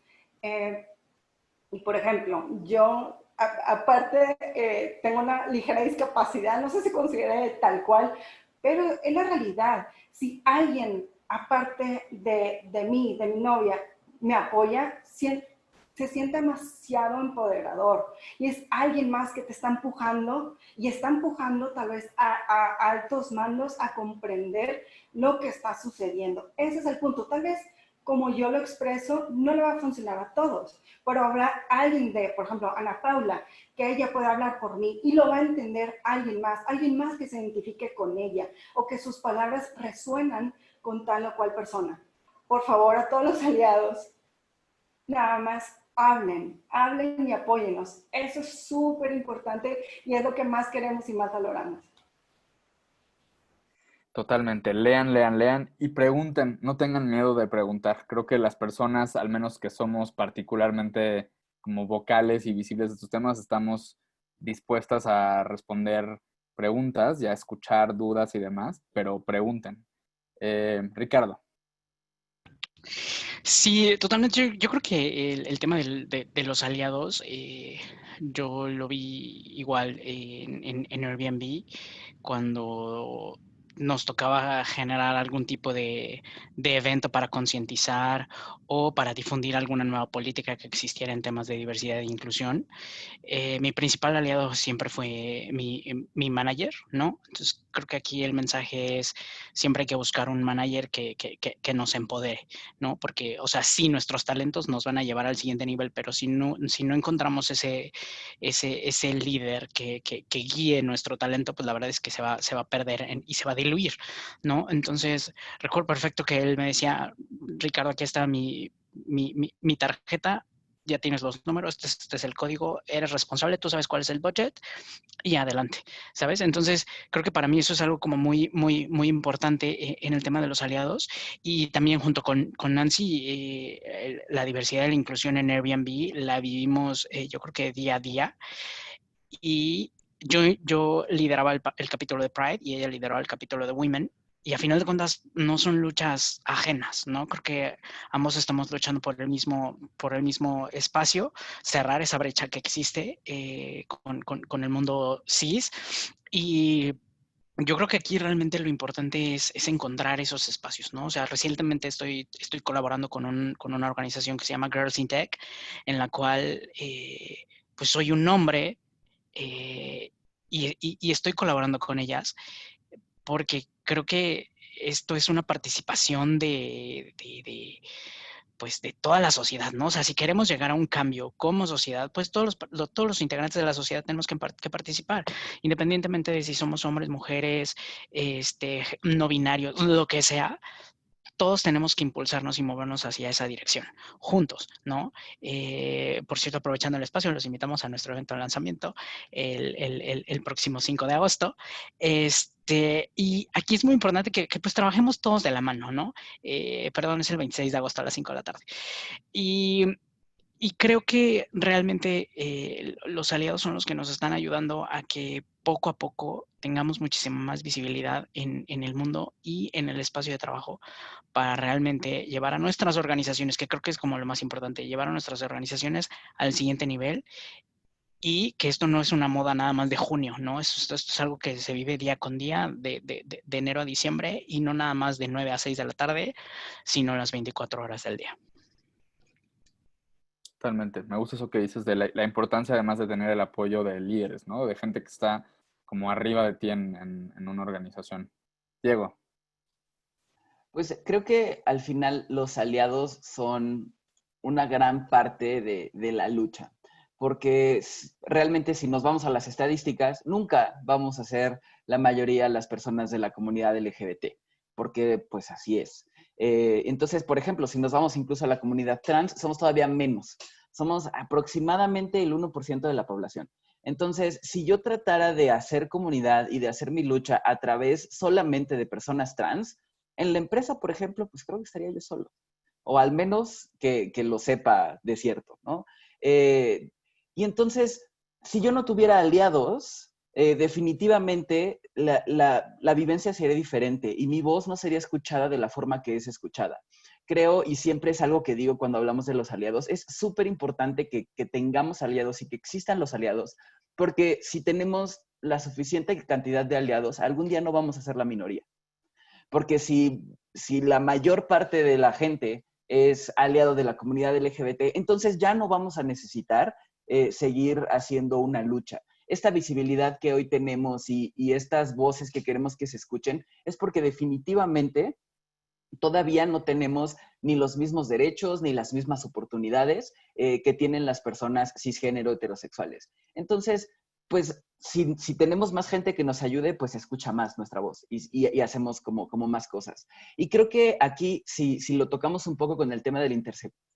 Y por ejemplo, yo aparte tengo una ligera discapacidad, no sé si considere tal cual, pero es la realidad. Si alguien, aparte de mí, de mi novia, me apoya, se siente demasiado empoderador. Y es alguien más que te está empujando y está empujando tal vez a altos mandos a comprender lo que está sucediendo. Ese es el punto. Tal vez como yo lo expreso, no le va a funcionar a todos, pero habrá alguien por ejemplo, Ana Paula, que ella pueda hablar por mí y lo va a entender alguien más que se identifique con ella o que sus palabras resuenan con tal o cual persona. Por favor, a todos los aliados, nada más hablen y apóyennos. Eso es súper importante y es lo que más queremos y más valoramos. Totalmente. Lean, lean, lean y pregunten. No tengan miedo de preguntar. Creo que las personas, al menos que somos particularmente como vocales y visibles de estos temas, estamos dispuestas a responder preguntas y a escuchar dudas y demás, pero pregunten. Ricardo. Sí, totalmente. Yo creo que el tema de los aliados, yo lo vi igual en Airbnb cuando nos tocaba generar algún tipo de evento para concientizar o para difundir alguna nueva política que existiera en temas de diversidad e inclusión. Mi principal aliado siempre fue mi manager, ¿no? Entonces creo que aquí el mensaje es siempre hay que buscar un manager que nos empodere, ¿no? Porque, o sea, sí, nuestros talentos nos van a llevar al siguiente nivel, pero si no encontramos ese líder que guíe nuestro talento, pues la verdad es que se va a perder y se va a diluir, ¿no? Entonces, recuerdo perfecto que él me decía, Ricardo, aquí está mi tarjeta, ya tienes los números, este es el código, eres responsable, tú sabes cuál es el budget y adelante, ¿sabes? Entonces, creo que para mí eso es algo como muy importante en el tema de los aliados y también junto con Nancy, la diversidad y la inclusión en Airbnb la vivimos yo creo que día a día y yo lideraba el capítulo de Pride y ella lideraba el capítulo de Women. Y a final de cuentas no son luchas ajenas, ¿no? Creo que ambos estamos luchando por el mismo espacio, cerrar esa brecha que existe con el mundo cis. Y yo creo que aquí realmente lo importante es encontrar esos espacios, ¿no? O sea, recientemente estoy colaborando con una organización que se llama Girls in Tech, en la cual pues soy un hombre eh, y estoy colaborando con ellas porque creo que esto es una participación pues de toda la sociedad, ¿no? O sea, si queremos llegar a un cambio como sociedad, pues todos los integrantes de la sociedad tenemos que participar, independientemente de si somos hombres, mujeres, no binarios, lo que sea, todos tenemos que impulsarnos y movernos hacia esa dirección, juntos, ¿no? Por cierto, aprovechando el espacio, los invitamos a nuestro evento de lanzamiento el próximo 5 de agosto. Y aquí es muy importante que pues trabajemos todos de la mano, ¿no? Perdón, es el 26 de agosto a las 5 de la tarde. Y y creo que realmente los aliados son los que nos están ayudando a que poco a poco tengamos muchísima más visibilidad en el mundo y en el espacio de trabajo para realmente llevar a nuestras organizaciones, que creo que es como lo más importante, llevar a nuestras organizaciones al siguiente nivel y que esto no es una moda nada más de junio, ¿no? Esto es algo que se vive día con día, de enero a diciembre y no nada más de 9 a 6 de la tarde, sino las 24 horas del día. Totalmente. Me gusta eso que dices de la importancia además de tener el apoyo de líderes, ¿no? De gente que está como arriba de ti en una organización. Diego. Pues creo que al final los aliados son una gran parte de la lucha, porque realmente si nos vamos a las estadísticas, nunca vamos a ser la mayoría las personas de la comunidad LGBT, porque pues así es. Entonces, por ejemplo, si nos vamos incluso a la comunidad trans, somos todavía menos. Somos aproximadamente el 1% de la población. Entonces, si yo tratara de hacer comunidad y de hacer mi lucha a través solamente de personas trans, en la empresa, por ejemplo, pues creo que estaría yo solo. O al menos que lo sepa de cierto, ¿no? Eh, y entonces, si yo no tuviera aliados, definitivamente la vivencia sería diferente y mi voz no sería escuchada de la forma que es escuchada. Creo, y siempre es algo que digo cuando hablamos de los aliados, es súper importante que tengamos aliados y que existan los aliados, porque si tenemos la suficiente cantidad de aliados, algún día no vamos a ser la minoría. Porque si la mayor parte de la gente es aliado de la comunidad LGBT, entonces ya no vamos a necesitar seguir haciendo una lucha. Esta visibilidad que hoy tenemos y estas voces que queremos que se escuchen es porque definitivamente todavía no tenemos ni los mismos derechos ni las mismas oportunidades que tienen las personas cisgénero heterosexuales. Entonces, pues si tenemos más gente que nos ayude, pues se escucha más nuestra voz y hacemos como más cosas. Y creo que aquí, si lo tocamos un poco con el tema de la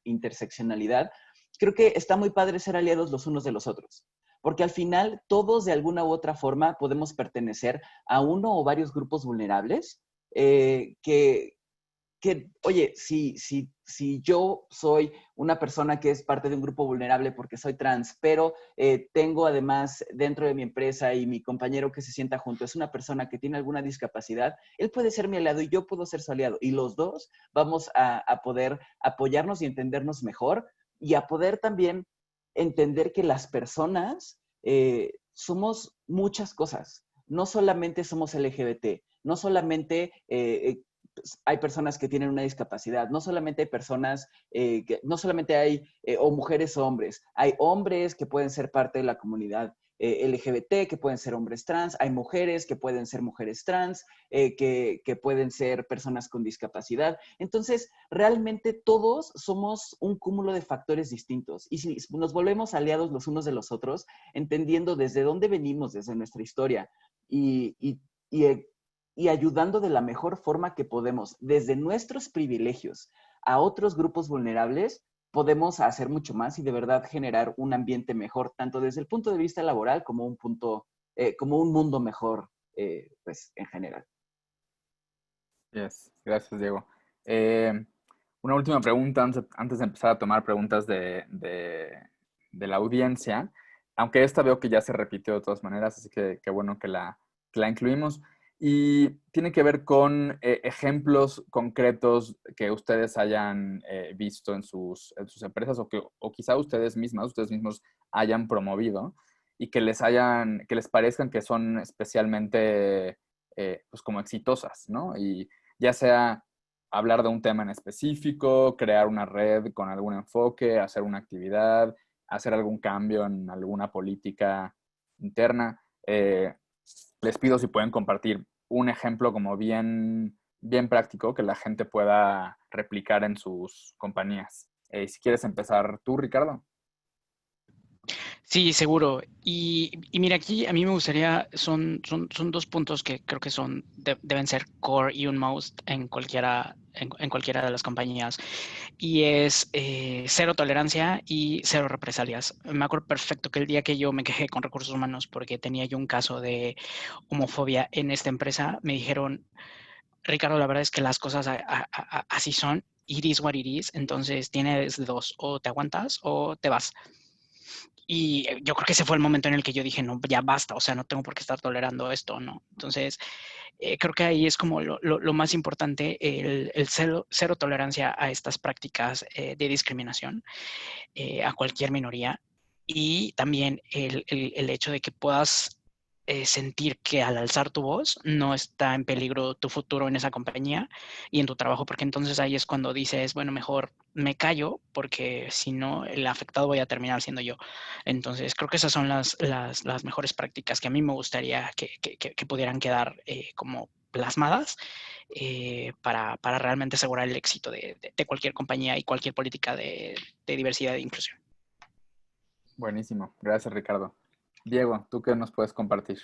interseccionalidad, creo que está muy padre ser aliados los unos de los otros. Porque al final todos de alguna u otra forma podemos pertenecer a uno o varios grupos vulnerables que oye, si yo soy una persona que es parte de un grupo vulnerable porque soy trans, pero tengo además dentro de mi empresa y mi compañero que se sienta junto es una persona que tiene alguna discapacidad, él puede ser mi aliado y yo puedo ser su aliado. Y los dos vamos a poder apoyarnos y entendernos mejor y a poder también entender que las personas somos muchas cosas. No solamente somos LGBT, no solamente hay personas que tienen una discapacidad, no solamente hay personas, no solamente hay o mujeres o hombres, hay hombres que pueden ser parte de la comunidad LGBT, que pueden ser hombres trans, hay mujeres que pueden ser mujeres trans, que pueden ser personas con discapacidad. Entonces, realmente todos somos un cúmulo de factores distintos. Y si nos volvemos aliados los unos de los otros, entendiendo desde dónde venimos, desde nuestra historia, y ayudando de la mejor forma que podemos, desde nuestros privilegios a otros grupos vulnerables, podemos hacer mucho más y de verdad generar un ambiente mejor, tanto desde el punto de vista laboral como como un mundo mejor, pues, en general. Yes. Gracias, Diego. Una última pregunta antes de empezar a tomar preguntas de la audiencia, aunque esta veo que ya se repitió de todas maneras, así que qué bueno que la incluimos. Y tiene que ver con ejemplos concretos que ustedes hayan visto en sus empresas o quizá ustedes mismos hayan promovido y que les parezcan que son especialmente pues como exitosas, ¿no? Y ya sea hablar de un tema en específico, crear una red con algún enfoque, hacer una actividad, hacer algún cambio en alguna política interna. Les pido si pueden compartir un ejemplo como bien práctico que la gente pueda replicar en sus compañías. Si quieres empezar tú, Ricardo. Sí, seguro. Y mira, aquí a mí me gustaría, son dos puntos que creo que deben ser core y un must en cualquiera de las compañías. Y es cero tolerancia y cero represalias. Me acuerdo perfecto que el día que yo me quejé con recursos humanos porque tenía yo un caso de homofobia en esta empresa, me dijeron, Ricardo, la verdad es que las cosas así son. It is what it is. Entonces tienes dos, o te aguantas o te vas. Y yo creo que ese fue el momento en el que yo dije, no, ya basta, o sea, no tengo por qué estar tolerando esto, ¿no? Entonces, creo que ahí es como lo más importante, el cero tolerancia a estas prácticas de discriminación a cualquier minoría y también el hecho de que puedas sentir que al alzar tu voz no está en peligro tu futuro en esa compañía y en tu trabajo, porque entonces ahí es cuando dices, bueno, mejor me callo porque si no, el afectado voy a terminar siendo yo. Entonces, creo que esas son las mejores prácticas que a mí me gustaría que pudieran quedar como plasmadas para realmente asegurar el éxito de cualquier compañía y cualquier política de diversidad e inclusión. Buenísimo. Gracias, Ricardo. Diego, ¿tú qué nos puedes compartir?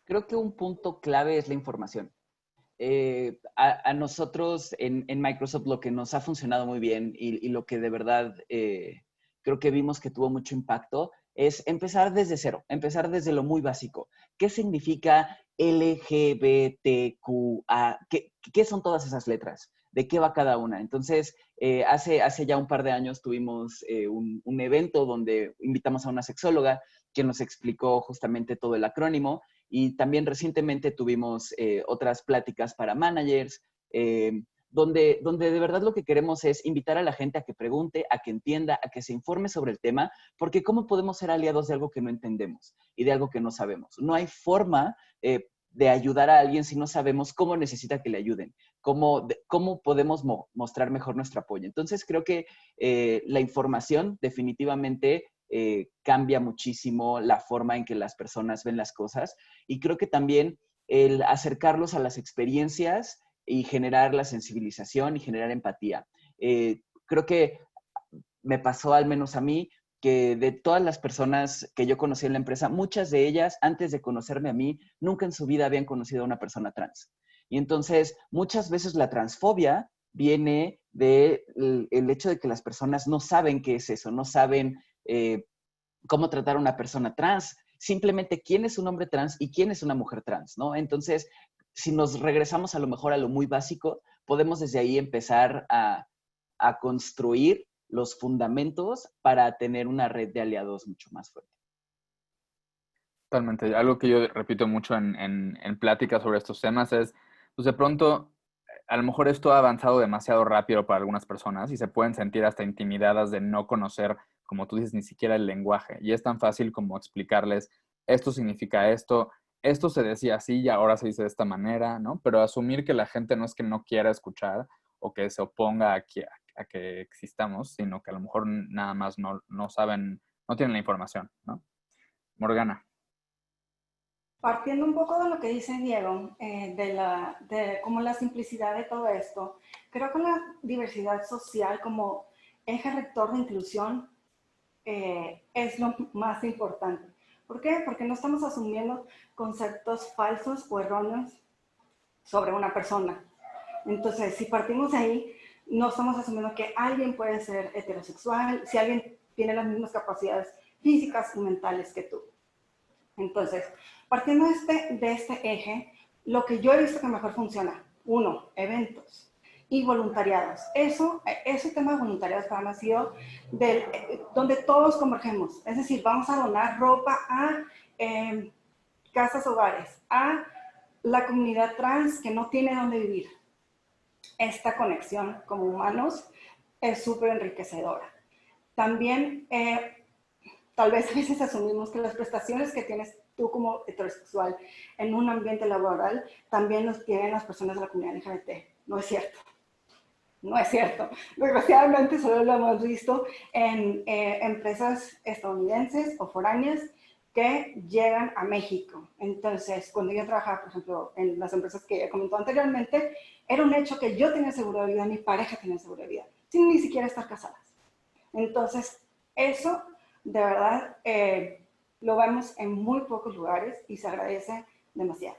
Creo que un punto clave es la información. A nosotros en Microsoft lo que nos ha funcionado muy bien y lo que de verdad creo que vimos que tuvo mucho impacto es empezar desde cero, empezar desde lo muy básico. ¿Qué significa LGBTQA? ¿Qué son todas esas letras? ¿De qué va cada una? Entonces, hace ya un par de años tuvimos un evento donde invitamos a una sexóloga que nos explicó justamente todo el acrónimo. Y también recientemente tuvimos otras pláticas para managers, donde de verdad lo que queremos es invitar a la gente a que pregunte, a que entienda, a que se informe sobre el tema, porque ¿cómo podemos ser aliados de algo que no entendemos y de algo que no sabemos? No hay forma de ayudar a alguien si no sabemos cómo necesita que le ayuden, cómo podemos mostrar mejor nuestro apoyo. Entonces creo que la información definitivamente cambia muchísimo la forma en que las personas ven las cosas y creo que también el acercarlos a las experiencias y generar la sensibilización y generar empatía. Creo que me pasó al menos a mí que de todas las personas que yo conocí en la empresa, muchas de ellas, antes de conocerme a mí, nunca en su vida habían conocido a una persona trans. Y entonces, muchas veces la transfobia viene del hecho de que las personas no saben qué es eso, no saben cómo tratar a una persona trans, simplemente quién es un hombre trans y quién es una mujer trans, ¿no? Entonces, si nos regresamos a lo mejor a lo muy básico, podemos desde ahí empezar a construir los fundamentos para tener una red de aliados mucho más fuerte. Totalmente. Algo que yo repito mucho en pláticas sobre estos temas es, pues de pronto, a lo mejor esto ha avanzado demasiado rápido para algunas personas y se pueden sentir hasta intimidadas de no conocer, como tú dices, ni siquiera el lenguaje. Y es tan fácil como explicarles, esto significa esto se decía así y ahora se dice de esta manera, ¿no? Pero asumir que la gente no es que no quiera escuchar o que se oponga a que existamos, sino que a lo mejor nada más no saben, no tienen la información, ¿no? Morgana. Partiendo un poco de lo que dice Diego, de como la simplicidad de todo esto, creo que la diversidad social como eje rector de inclusión es lo más importante. ¿Por qué? Porque no estamos asumiendo conceptos falsos o erróneos sobre una persona. Entonces, si partimos de ahí, no estamos asumiendo que alguien puede ser heterosexual, si alguien tiene las mismas capacidades físicas y mentales que tú. Entonces, partiendo de este eje, lo que yo he visto que mejor funciona, 1, eventos y voluntariados. Ese tema de voluntariados para mí ha sido donde todos convergemos. Es decir, vamos a donar ropa a casas hogares, a la comunidad trans que no tiene dónde vivir. Esta conexión como humanos es súper enriquecedora. También tal vez a veces asumimos que las prestaciones que tienes tú como heterosexual en un ambiente laboral también los tienen las personas de la comunidad LGBT. No es cierto. No es cierto. Desgraciadamente solo lo hemos visto en empresas estadounidenses o foráneas que llegan a México. Entonces, cuando yo trabajaba, por ejemplo, en las empresas que he comentado anteriormente, era un hecho que yo tenía seguro de vida, mi pareja tenía seguro de vida, sin ni siquiera estar casadas. Entonces, eso de verdad lo vemos en muy pocos lugares y se agradece demasiado.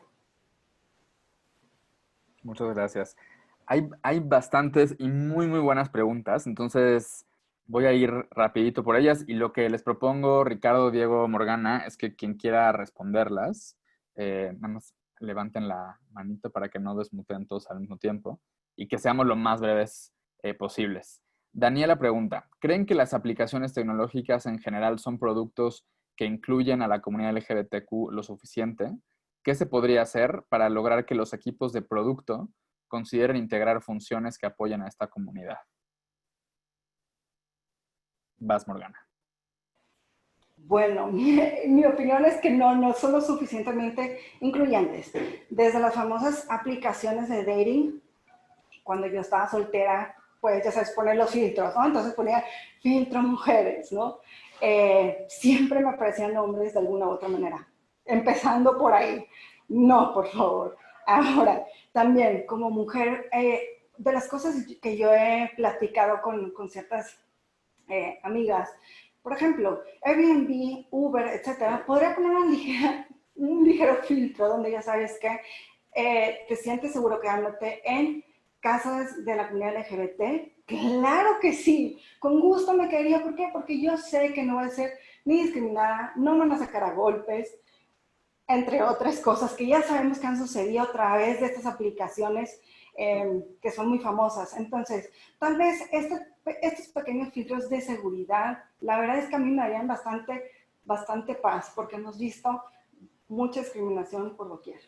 Muchas gracias. Hay bastantes y muy, muy buenas preguntas, entonces voy a ir rapidito por ellas y lo que les propongo, Ricardo, Diego, Morgana, es que quien quiera responderlas, nada más levanten la manito para que no desmuten todos al mismo tiempo y que seamos lo más breves posibles. Daniela pregunta, ¿creen que las aplicaciones tecnológicas en general son productos que incluyen a la comunidad LGBTQ lo suficiente? ¿Qué se podría hacer para lograr que los equipos de producto consideren integrar funciones que apoyen a esta comunidad? Vas, Morgana. Bueno, mi opinión es que no son lo suficientemente incluyentes. Desde las famosas aplicaciones de dating, cuando yo estaba soltera, pues ya sabes, poner los filtros, ¿no? Entonces ponía filtro mujeres, ¿no? Siempre me aparecían hombres de alguna u otra manera. Empezando por ahí. No, por favor. Ahora, también como mujer, de las cosas que yo he platicado con ciertas amigas, por ejemplo, Airbnb, Uber, etcétera, podría poner un ligero filtro donde ya sabes que te sientes seguro quedándote en casas de la comunidad LGBT. Claro que sí, con gusto me quedaría. ¿Por qué? Porque yo sé que no voy a ser ni discriminada, no me van a sacar a golpes, entre otras cosas que ya sabemos que han sucedido a través de estas aplicaciones que son muy famosas. Entonces, tal vez estos pequeños filtros de seguridad, la verdad es que a mí me darían bastante paz, porque hemos visto mucha discriminación por doquier.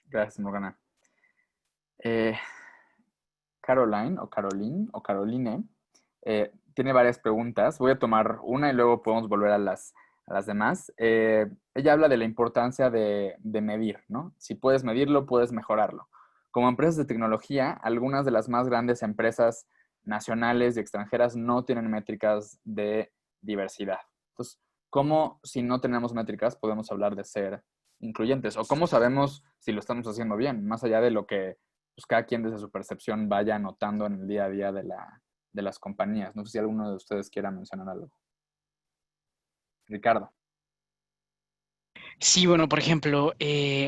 Gracias, Morgana. Caroline o Caroline tiene varias preguntas. Voy a tomar una y luego podemos volver a las demás. Ella habla de la importancia de medir, ¿no? Si puedes medirlo, puedes mejorarlo. Como empresas de tecnología, algunas de las más grandes empresas nacionales y extranjeras no tienen métricas de diversidad. Entonces, ¿cómo, si no tenemos métricas, podemos hablar de ser incluyentes? ¿O cómo sabemos si lo estamos haciendo bien? Más allá de lo que pues, cada quien desde su percepción vaya notando en el día a día de las compañías. No sé si alguno de ustedes quiera mencionar algo. Ricardo. Sí, bueno, por ejemplo,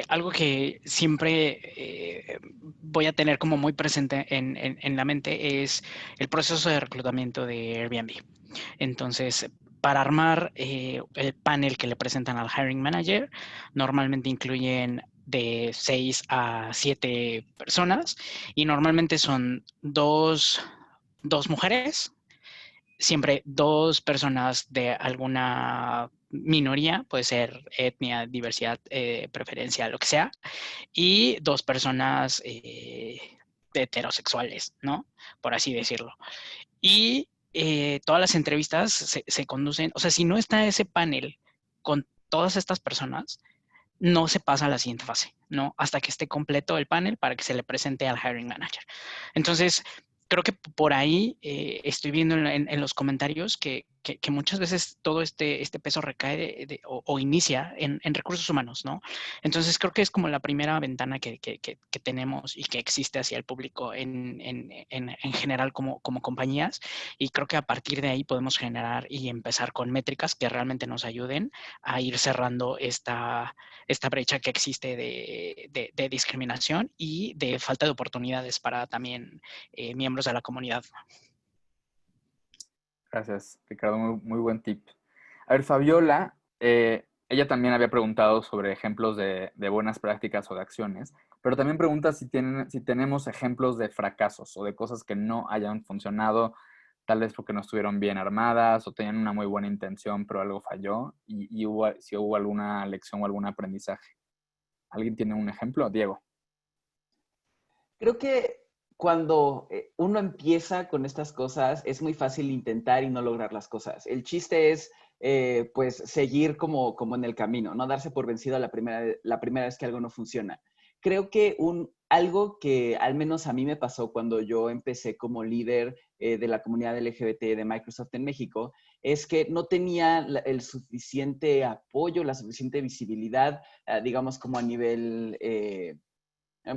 algo que siempre voy a tener como muy presente en la mente es el proceso de reclutamiento de Airbnb. Entonces, para armar el panel que le presentan al hiring manager, normalmente incluyen de 6 a 7 personas y normalmente son dos mujeres, siempre 2 personas de alguna minoría, puede ser etnia, diversidad, preferencia, lo que sea, y 2 personas heterosexuales, ¿no? Por así decirlo. Y todas las entrevistas se conducen, o sea, si no está ese panel con todas estas personas, no se pasa a la siguiente fase, ¿no? Hasta que esté completo el panel para que se le presente al hiring manager. Entonces, creo que por ahí estoy viendo en los comentarios que muchas veces todo este peso recae o inicia en recursos humanos, ¿no? Entonces, creo que es como la primera ventana que tenemos y que existe hacia el público en general como compañías. Y creo que a partir de ahí podemos generar y empezar con métricas que realmente nos ayuden a ir cerrando esta brecha que existe de discriminación y de falta de oportunidades para también miembros de la comunidad. Gracias, Ricardo. Muy buen tip. A ver, Fabiola, ella también había preguntado sobre ejemplos de buenas prácticas o de acciones, pero también pregunta si tenemos ejemplos de fracasos o de cosas que no hayan funcionado, tal vez porque no estuvieron bien armadas o tenían una muy buena intención, pero algo falló y si hubo alguna lección o algún aprendizaje. ¿Alguien tiene un ejemplo? Diego. Creo que cuando uno empieza con estas cosas es muy fácil intentar y no lograr las cosas. El chiste es, pues, seguir como en el camino, no darse por vencido la primera vez que algo no funciona. Creo que algo que al menos a mí me pasó cuando yo empecé como líder de la comunidad LGBT de Microsoft en México es que no tenía el suficiente apoyo, la suficiente visibilidad, digamos, como a nivel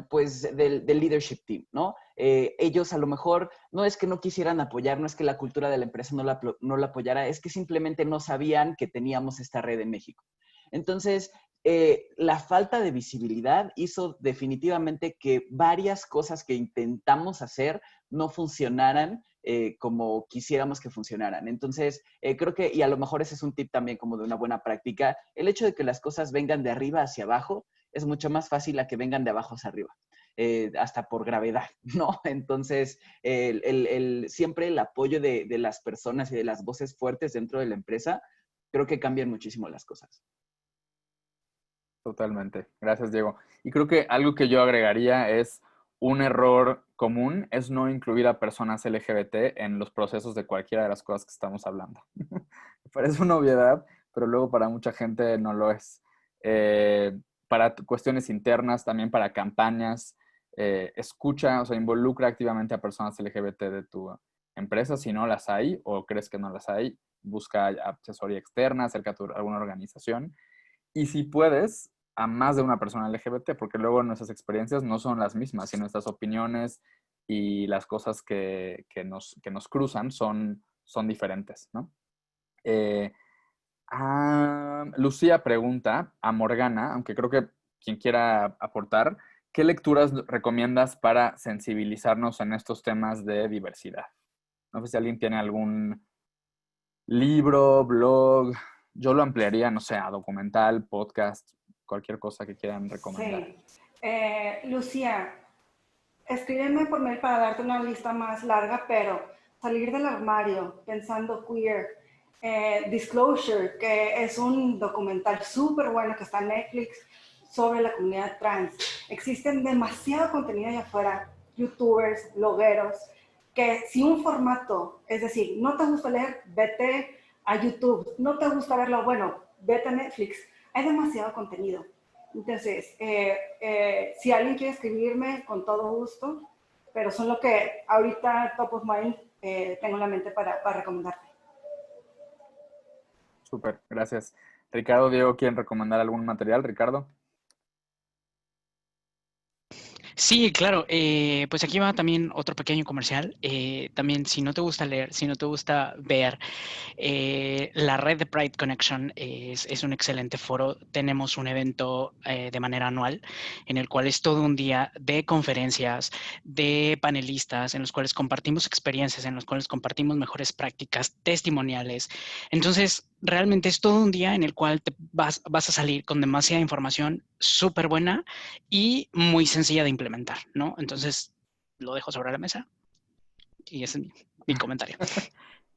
pues del leadership team, ¿no? Ellos a lo mejor no es que no quisieran apoyar, no es que la cultura de la empresa no la apoyara, es que simplemente no sabían que teníamos esta red en México. Entonces, la falta de visibilidad hizo definitivamente que varias cosas que intentamos hacer no funcionaran como quisiéramos que funcionaran. Entonces, creo que, y a lo mejor ese es un tip también como de una buena práctica, el hecho de que las cosas vengan de arriba hacia abajo es mucho más fácil a que vengan de abajo hacia arriba, hasta por gravedad, ¿no? Entonces, siempre el apoyo de las personas y de las voces fuertes dentro de la empresa, creo que cambian muchísimo las cosas. Totalmente. Gracias, Diego. Y creo que algo que yo agregaría es un error común es no incluir a personas LGBT en los procesos de cualquiera de las cosas que estamos hablando. Parece una obviedad, pero luego para mucha gente no lo es. Para cuestiones internas, también para campañas, escucha, o sea, involucra activamente a personas LGBT de tu empresa si no las hay o crees que no las hay. Busca asesoría externa, acércate a alguna organización. Y si puedes, a más de una persona LGBT, porque luego nuestras experiencias no son las mismas y nuestras opiniones y las cosas que nos cruzan son diferentes, ¿no? Lucía pregunta a Morgana, aunque creo que quien quiera aportar, ¿qué lecturas recomiendas para sensibilizarnos en estos temas de diversidad? No sé si alguien tiene algún libro, blog. Yo lo ampliaría, no sé, a documental, podcast, cualquier cosa que quieran recomendar. Sí. Lucía, escríbeme por mail para darte una lista más larga, pero salir del armario, pensando queer, Disclosure, que es un documental súper bueno que está en Netflix sobre la comunidad trans. Existen demasiado contenido allá afuera, youtubers, blogueros, que si un formato, es decir, no te gusta leer, vete a YouTube, no te gusta verlo, bueno, vete a Netflix, hay demasiado contenido. Entonces, si alguien quiere escribirme, con todo gusto, pero son lo que ahorita top of mind tengo en la mente para recomendarte. Súper, gracias. Ricardo, Diego, ¿quieren recomendar algún material? Ricardo. Sí, claro. Pues aquí va también otro pequeño comercial. También, si no te gusta leer, si no te gusta ver, la red de Pride Connection es un excelente foro. Tenemos un evento de manera anual en el cual es todo un día de conferencias, de panelistas, en los cuales compartimos experiencias, en los cuales compartimos mejores prácticas, testimoniales. Entonces, realmente es todo un día en el cual vas a salir con demasiada información súper buena y muy sencilla de implementar, ¿no? Entonces, lo dejo sobre la mesa y ese es mi comentario.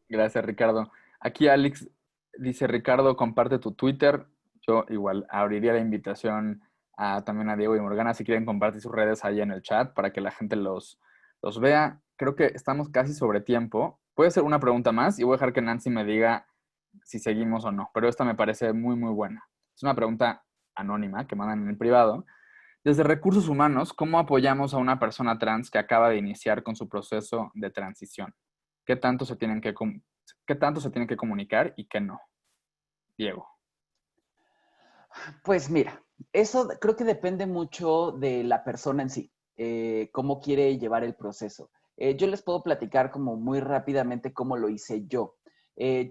Gracias, Ricardo. Aquí Alex dice, Ricardo, comparte tu Twitter. Yo igual abriría la invitación también a Diego y Morgana si quieren compartir sus redes ahí en el chat para que la gente los vea. Creo que estamos casi sobre tiempo. Puede ser una pregunta más y voy a dejar que Nancy me diga si seguimos o no, pero esta me parece muy, muy buena. Es una pregunta anónima que mandan en el privado. Desde Recursos Humanos, ¿cómo apoyamos a una persona trans que acaba de iniciar con su proceso de transición? ¿Qué tanto se tienen qué tanto se tienen que comunicar y qué no? Diego. Pues mira, eso creo que depende mucho de la persona en sí, cómo quiere llevar el proceso. Yo les puedo platicar como muy rápidamente cómo lo hice yo.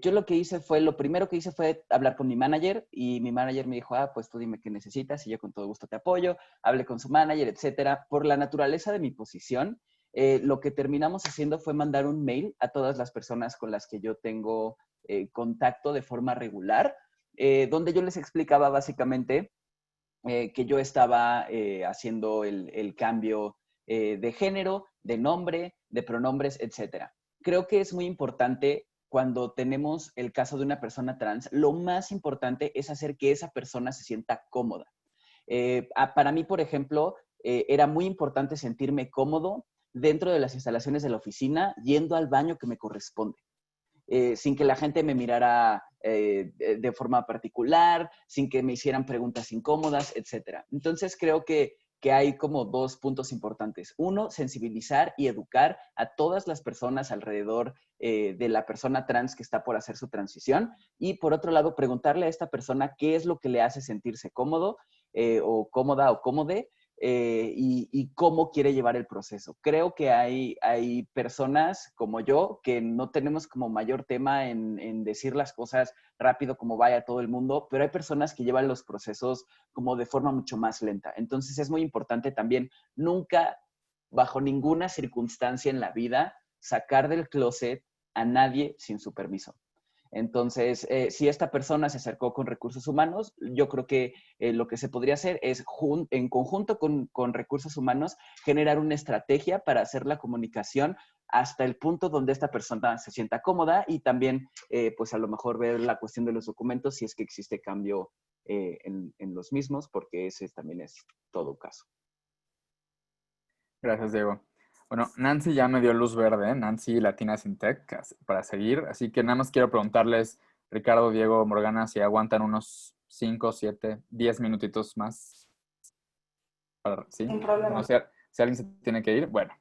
Yo lo que hice fue, lo primero que hice fue hablar con mi manager y mi manager me dijo, pues tú dime qué necesitas y yo con todo gusto te apoyo. Hablé con su manager, etcétera. Por la naturaleza de mi posición, lo que terminamos haciendo fue mandar un mail a todas las personas con las que yo tengo contacto de forma regular, donde yo les explicaba básicamente que yo estaba haciendo el cambio de género, de nombre, de pronombres, etcétera. Creo que es muy importante cuando tenemos el caso de una persona trans, lo más importante es hacer que esa persona se sienta cómoda. Para mí, por ejemplo, era muy importante sentirme cómodo dentro de las instalaciones de la oficina, yendo al baño que me corresponde. Sin que la gente me mirara de forma particular, sin que me hicieran preguntas incómodas, etc. Entonces creo que hay como dos puntos importantes. Uno, sensibilizar y educar a todas las personas alrededor de la persona trans que está por hacer su transición. Y por otro lado, preguntarle a esta persona qué es lo que le hace sentirse cómodo o cómoda o cómode, y cómo quiere llevar el proceso. Creo que hay personas como yo que no tenemos como mayor tema en decir las cosas rápido como vaya todo el mundo, pero hay personas que llevan los procesos como de forma mucho más lenta. Entonces es muy importante también nunca, bajo ninguna circunstancia en la vida, sacar del closet a nadie sin su permiso. Entonces, si esta persona se acercó con recursos humanos, yo creo que lo que se podría hacer es, en conjunto con recursos humanos, generar una estrategia para hacer la comunicación hasta el punto donde esta persona se sienta cómoda y también, pues a lo mejor ver la cuestión de los documentos si es que existe cambio en los mismos, porque ese también es todo caso. Gracias, Diego. Bueno, Nancy ya me dio luz verde, Nancy Latinas in Tech, para seguir. Así que nada más quiero preguntarles, Ricardo, Diego, Morgana, si aguantan unos 5, 7, 10 minutitos más. ¿Sí? Sin problema. Bueno, si alguien se tiene que ir, bueno.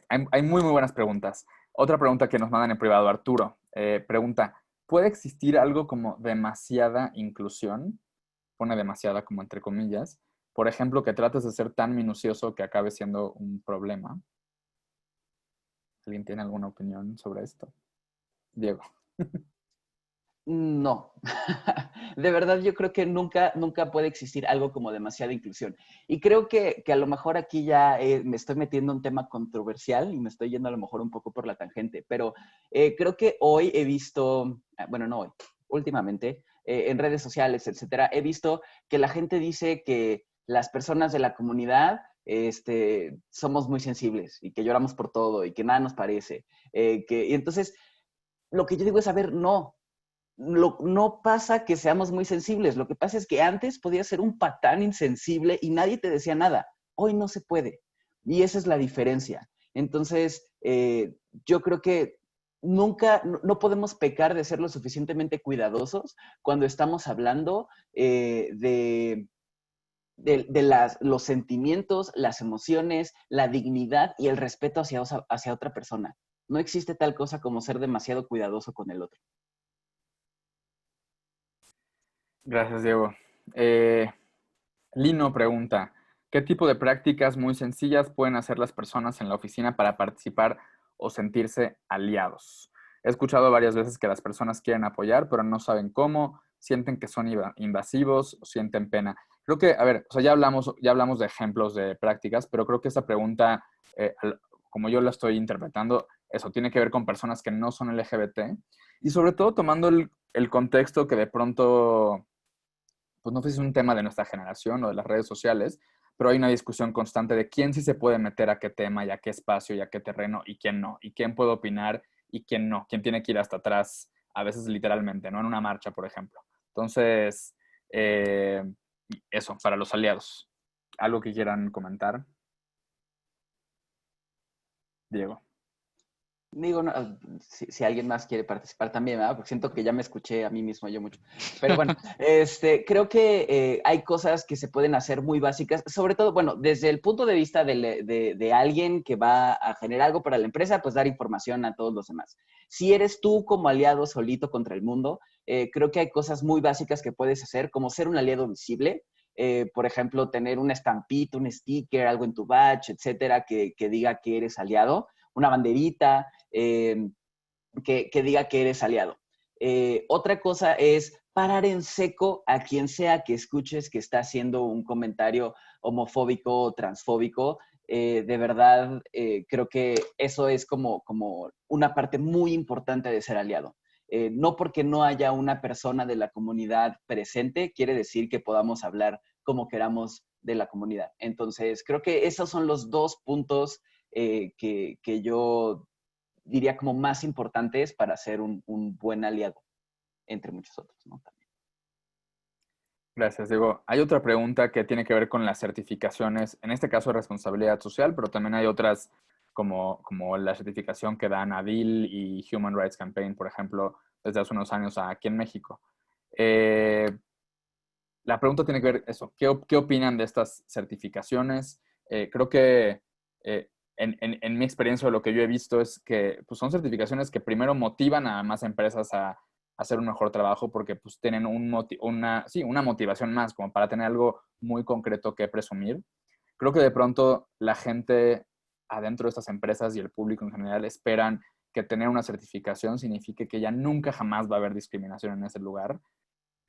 Hay muy, muy buenas preguntas. Otra pregunta que nos mandan en privado, Arturo, pregunta, ¿puede existir algo como demasiada inclusión? Pone demasiada como entre comillas. Por ejemplo, que trates de ser tan minucioso que acabe siendo un problema. ¿Alguien tiene alguna opinión sobre esto? Diego. No, de verdad yo creo que nunca puede existir algo como demasiada inclusión. Y creo que a lo mejor aquí ya me estoy metiendo en un tema controversial y me estoy yendo a lo mejor un poco por la tangente, pero creo que hoy he visto, bueno, no hoy, últimamente, en redes sociales, etcétera, he visto que la gente dice que las personas de la comunidad somos muy sensibles y que lloramos por todo y que nada nos parece. Y entonces, lo que yo digo es, a ver, no pasa que seamos muy sensibles. Lo que pasa es que antes podías ser un patán insensible y nadie te decía nada. Hoy no se puede. Y esa es la diferencia. Entonces, yo creo que nunca, no podemos pecar de ser lo suficientemente cuidadosos cuando estamos hablando de los sentimientos, las emociones, la dignidad y el respeto hacia otra persona. No existe tal cosa como ser demasiado cuidadoso con el otro. Gracias, Diego. Lino pregunta, ¿Qué tipo de prácticas muy sencillas pueden hacer las personas en la oficina para participar o sentirse aliados? He escuchado varias veces que las personas quieren apoyar, pero no saben cómo, sienten que son invasivos o sienten pena. Creo que, a ver, o sea, ya hablamos de ejemplos de prácticas, pero creo que esta pregunta, como yo la estoy interpretando, eso tiene que ver con personas que no son LGBT y sobre todo tomando el contexto que de pronto, pues no sé si es un tema de nuestra generación o de las redes sociales, pero hay una discusión constante de quién sí se puede meter a qué tema y a qué espacio y a qué terreno y quién no, y quién puede opinar y quién no, quién tiene que ir hasta atrás, a veces literalmente, ¿no? En una marcha, por ejemplo. Entonces, eh, eso, para los aliados. ¿Algo que quieran comentar? Diego. Digo, no, si alguien más quiere participar también, ¿verdad? Porque siento que ya me escuché a mí mismo yo mucho. Pero bueno, creo que hay cosas que se pueden hacer muy básicas, sobre todo, bueno, desde el punto de vista de alguien que va a generar algo para la empresa, pues dar información a todos los demás. Si eres tú como aliado solito contra el mundo, creo que hay cosas muy básicas que puedes hacer, como ser un aliado visible. Por ejemplo, tener una estampita, un sticker, algo en tu badge, etcétera, que diga que eres aliado, una banderita, que diga que eres aliado. Otra cosa es parar en seco a quien sea que escuches que está haciendo un comentario homofóbico o transfóbico. De verdad, creo que eso es como una parte muy importante de ser aliado. No porque no haya una persona de la comunidad presente, quiere decir que podamos hablar como queramos de la comunidad. Entonces, creo que esos son los dos puntos que yo diría como más importantes para ser un buen aliado, entre muchos otros, ¿no? También. Gracias, Diego. Hay otra pregunta que tiene que ver con las certificaciones, en este caso responsabilidad social, pero también hay otras como la certificación que dan ADIL y Human Rights Campaign, por ejemplo, desde hace unos años aquí en México. La pregunta tiene que ver eso, ¿qué opinan de estas certificaciones? Creo que en mi experiencia lo que yo he visto es que pues, son certificaciones que primero motivan a más empresas a hacer un mejor trabajo porque pues tienen una motivación más como para tener algo muy concreto que presumir. Creo que de pronto la gente adentro de estas empresas y el público en general esperan que tener una certificación signifique que ya nunca jamás va a haber discriminación en ese lugar,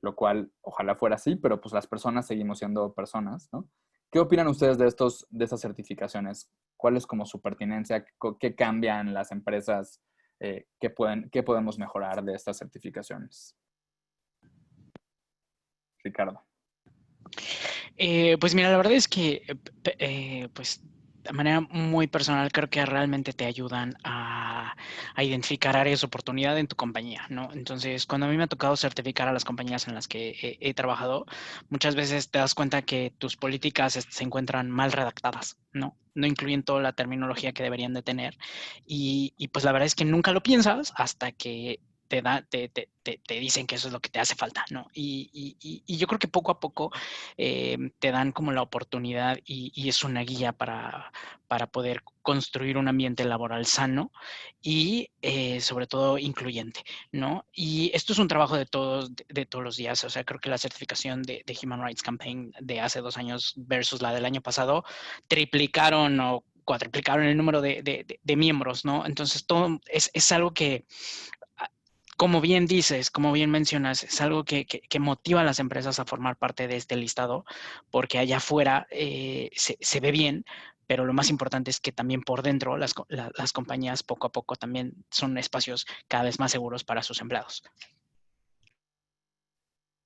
lo cual ojalá fuera así, pero pues las personas seguimos siendo personas, ¿no? ¿Qué opinan ustedes de estas certificaciones? ¿Cuál es como su pertinencia? ¿Qué cambian las empresas? ¿Qué podemos mejorar de estas certificaciones? Ricardo. Pues mira, la verdad es que, pues de manera muy personal, creo que realmente te ayudan a identificar áreas de oportunidad en tu compañía, ¿no? Entonces, cuando a mí me ha tocado certificar a las compañías en las que he trabajado, muchas veces te das cuenta que tus políticas se encuentran mal redactadas, ¿no? No incluyen toda la terminología que deberían de tener. Y pues la verdad es que nunca lo piensas hasta que te dicen que eso es lo que te hace falta, ¿no? Y yo creo que poco a poco te dan como la oportunidad y es una guía para poder construir un ambiente laboral sano y sobre todo incluyente, ¿no? Y esto es un trabajo de todos los días, o sea, creo que la certificación de Human Rights Campaign de hace 2 años versus la del año pasado triplicaron o cuatriplicaron el número de miembros, ¿no? Entonces, todo es algo que como bien dices, como bien mencionas, es algo que motiva a las empresas a formar parte de este listado, porque allá afuera se ve bien, pero lo más importante es que también por dentro las compañías poco a poco también son espacios cada vez más seguros para sus empleados.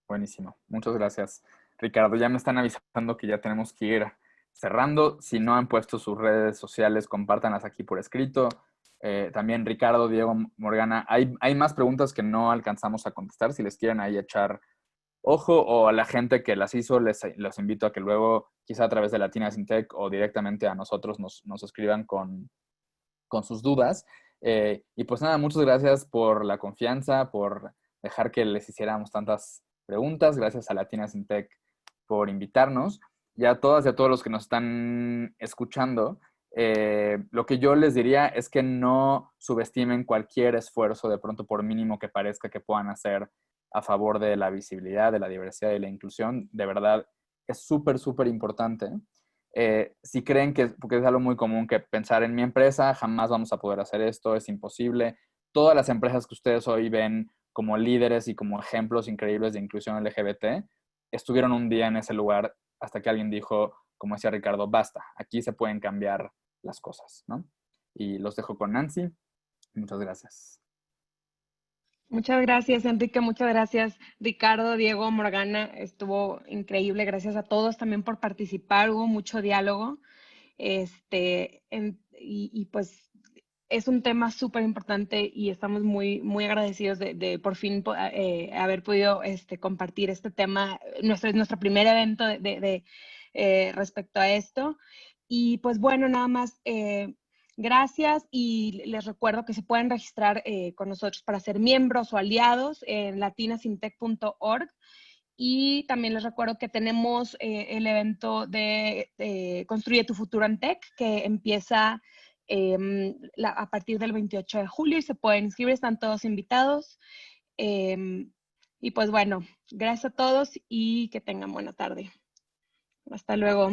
Buenísimo. Muchas gracias, Ricardo. Ya me están avisando que ya tenemos que ir cerrando. Si no han puesto sus redes sociales, compártanlas aquí por escrito. También Ricardo, Diego, Morgana, hay más preguntas que no alcanzamos a contestar. Si les quieren ahí echar ojo o a la gente que las hizo, los invito a que luego, quizá a través de Latinas in Tech o directamente a nosotros nos escriban con sus dudas. Y pues nada, muchas gracias por la confianza, por dejar que les hiciéramos tantas preguntas. Gracias a Latinas in Tech por invitarnos. Y a todas y a todos los que nos están escuchando, lo que yo les diría es que no subestimen cualquier esfuerzo, de pronto por mínimo que parezca que puedan hacer a favor de la visibilidad, de la diversidad y la inclusión. De verdad, es súper, súper importante. Si creen que, porque es algo muy común que pensar en mi empresa, jamás vamos a poder hacer esto, es imposible. Todas las empresas que ustedes hoy ven como líderes y como ejemplos increíbles de inclusión LGBT, estuvieron un día en ese lugar hasta que alguien dijo, como decía Ricardo, basta, aquí se pueden cambiar las cosas, ¿no? Y los dejo con Nancy. Muchas gracias. Muchas gracias, Enrique. Muchas gracias, Ricardo, Diego, Morgana. Estuvo increíble. Gracias a todos también por participar. Hubo mucho diálogo. Y pues es un tema súper importante y estamos muy, muy agradecidos de por fin haber podido compartir este tema, nuestro primer evento respecto a esto. Y pues bueno, nada más gracias y les recuerdo que se pueden registrar con nosotros para ser miembros o aliados en latinasintech.org. Y también les recuerdo que tenemos el evento de Construye tu Futuro en Tech, que empieza a partir del 28 de julio y se pueden inscribir, están todos invitados. Y pues bueno, gracias a todos y que tengan buena tarde. Hasta luego.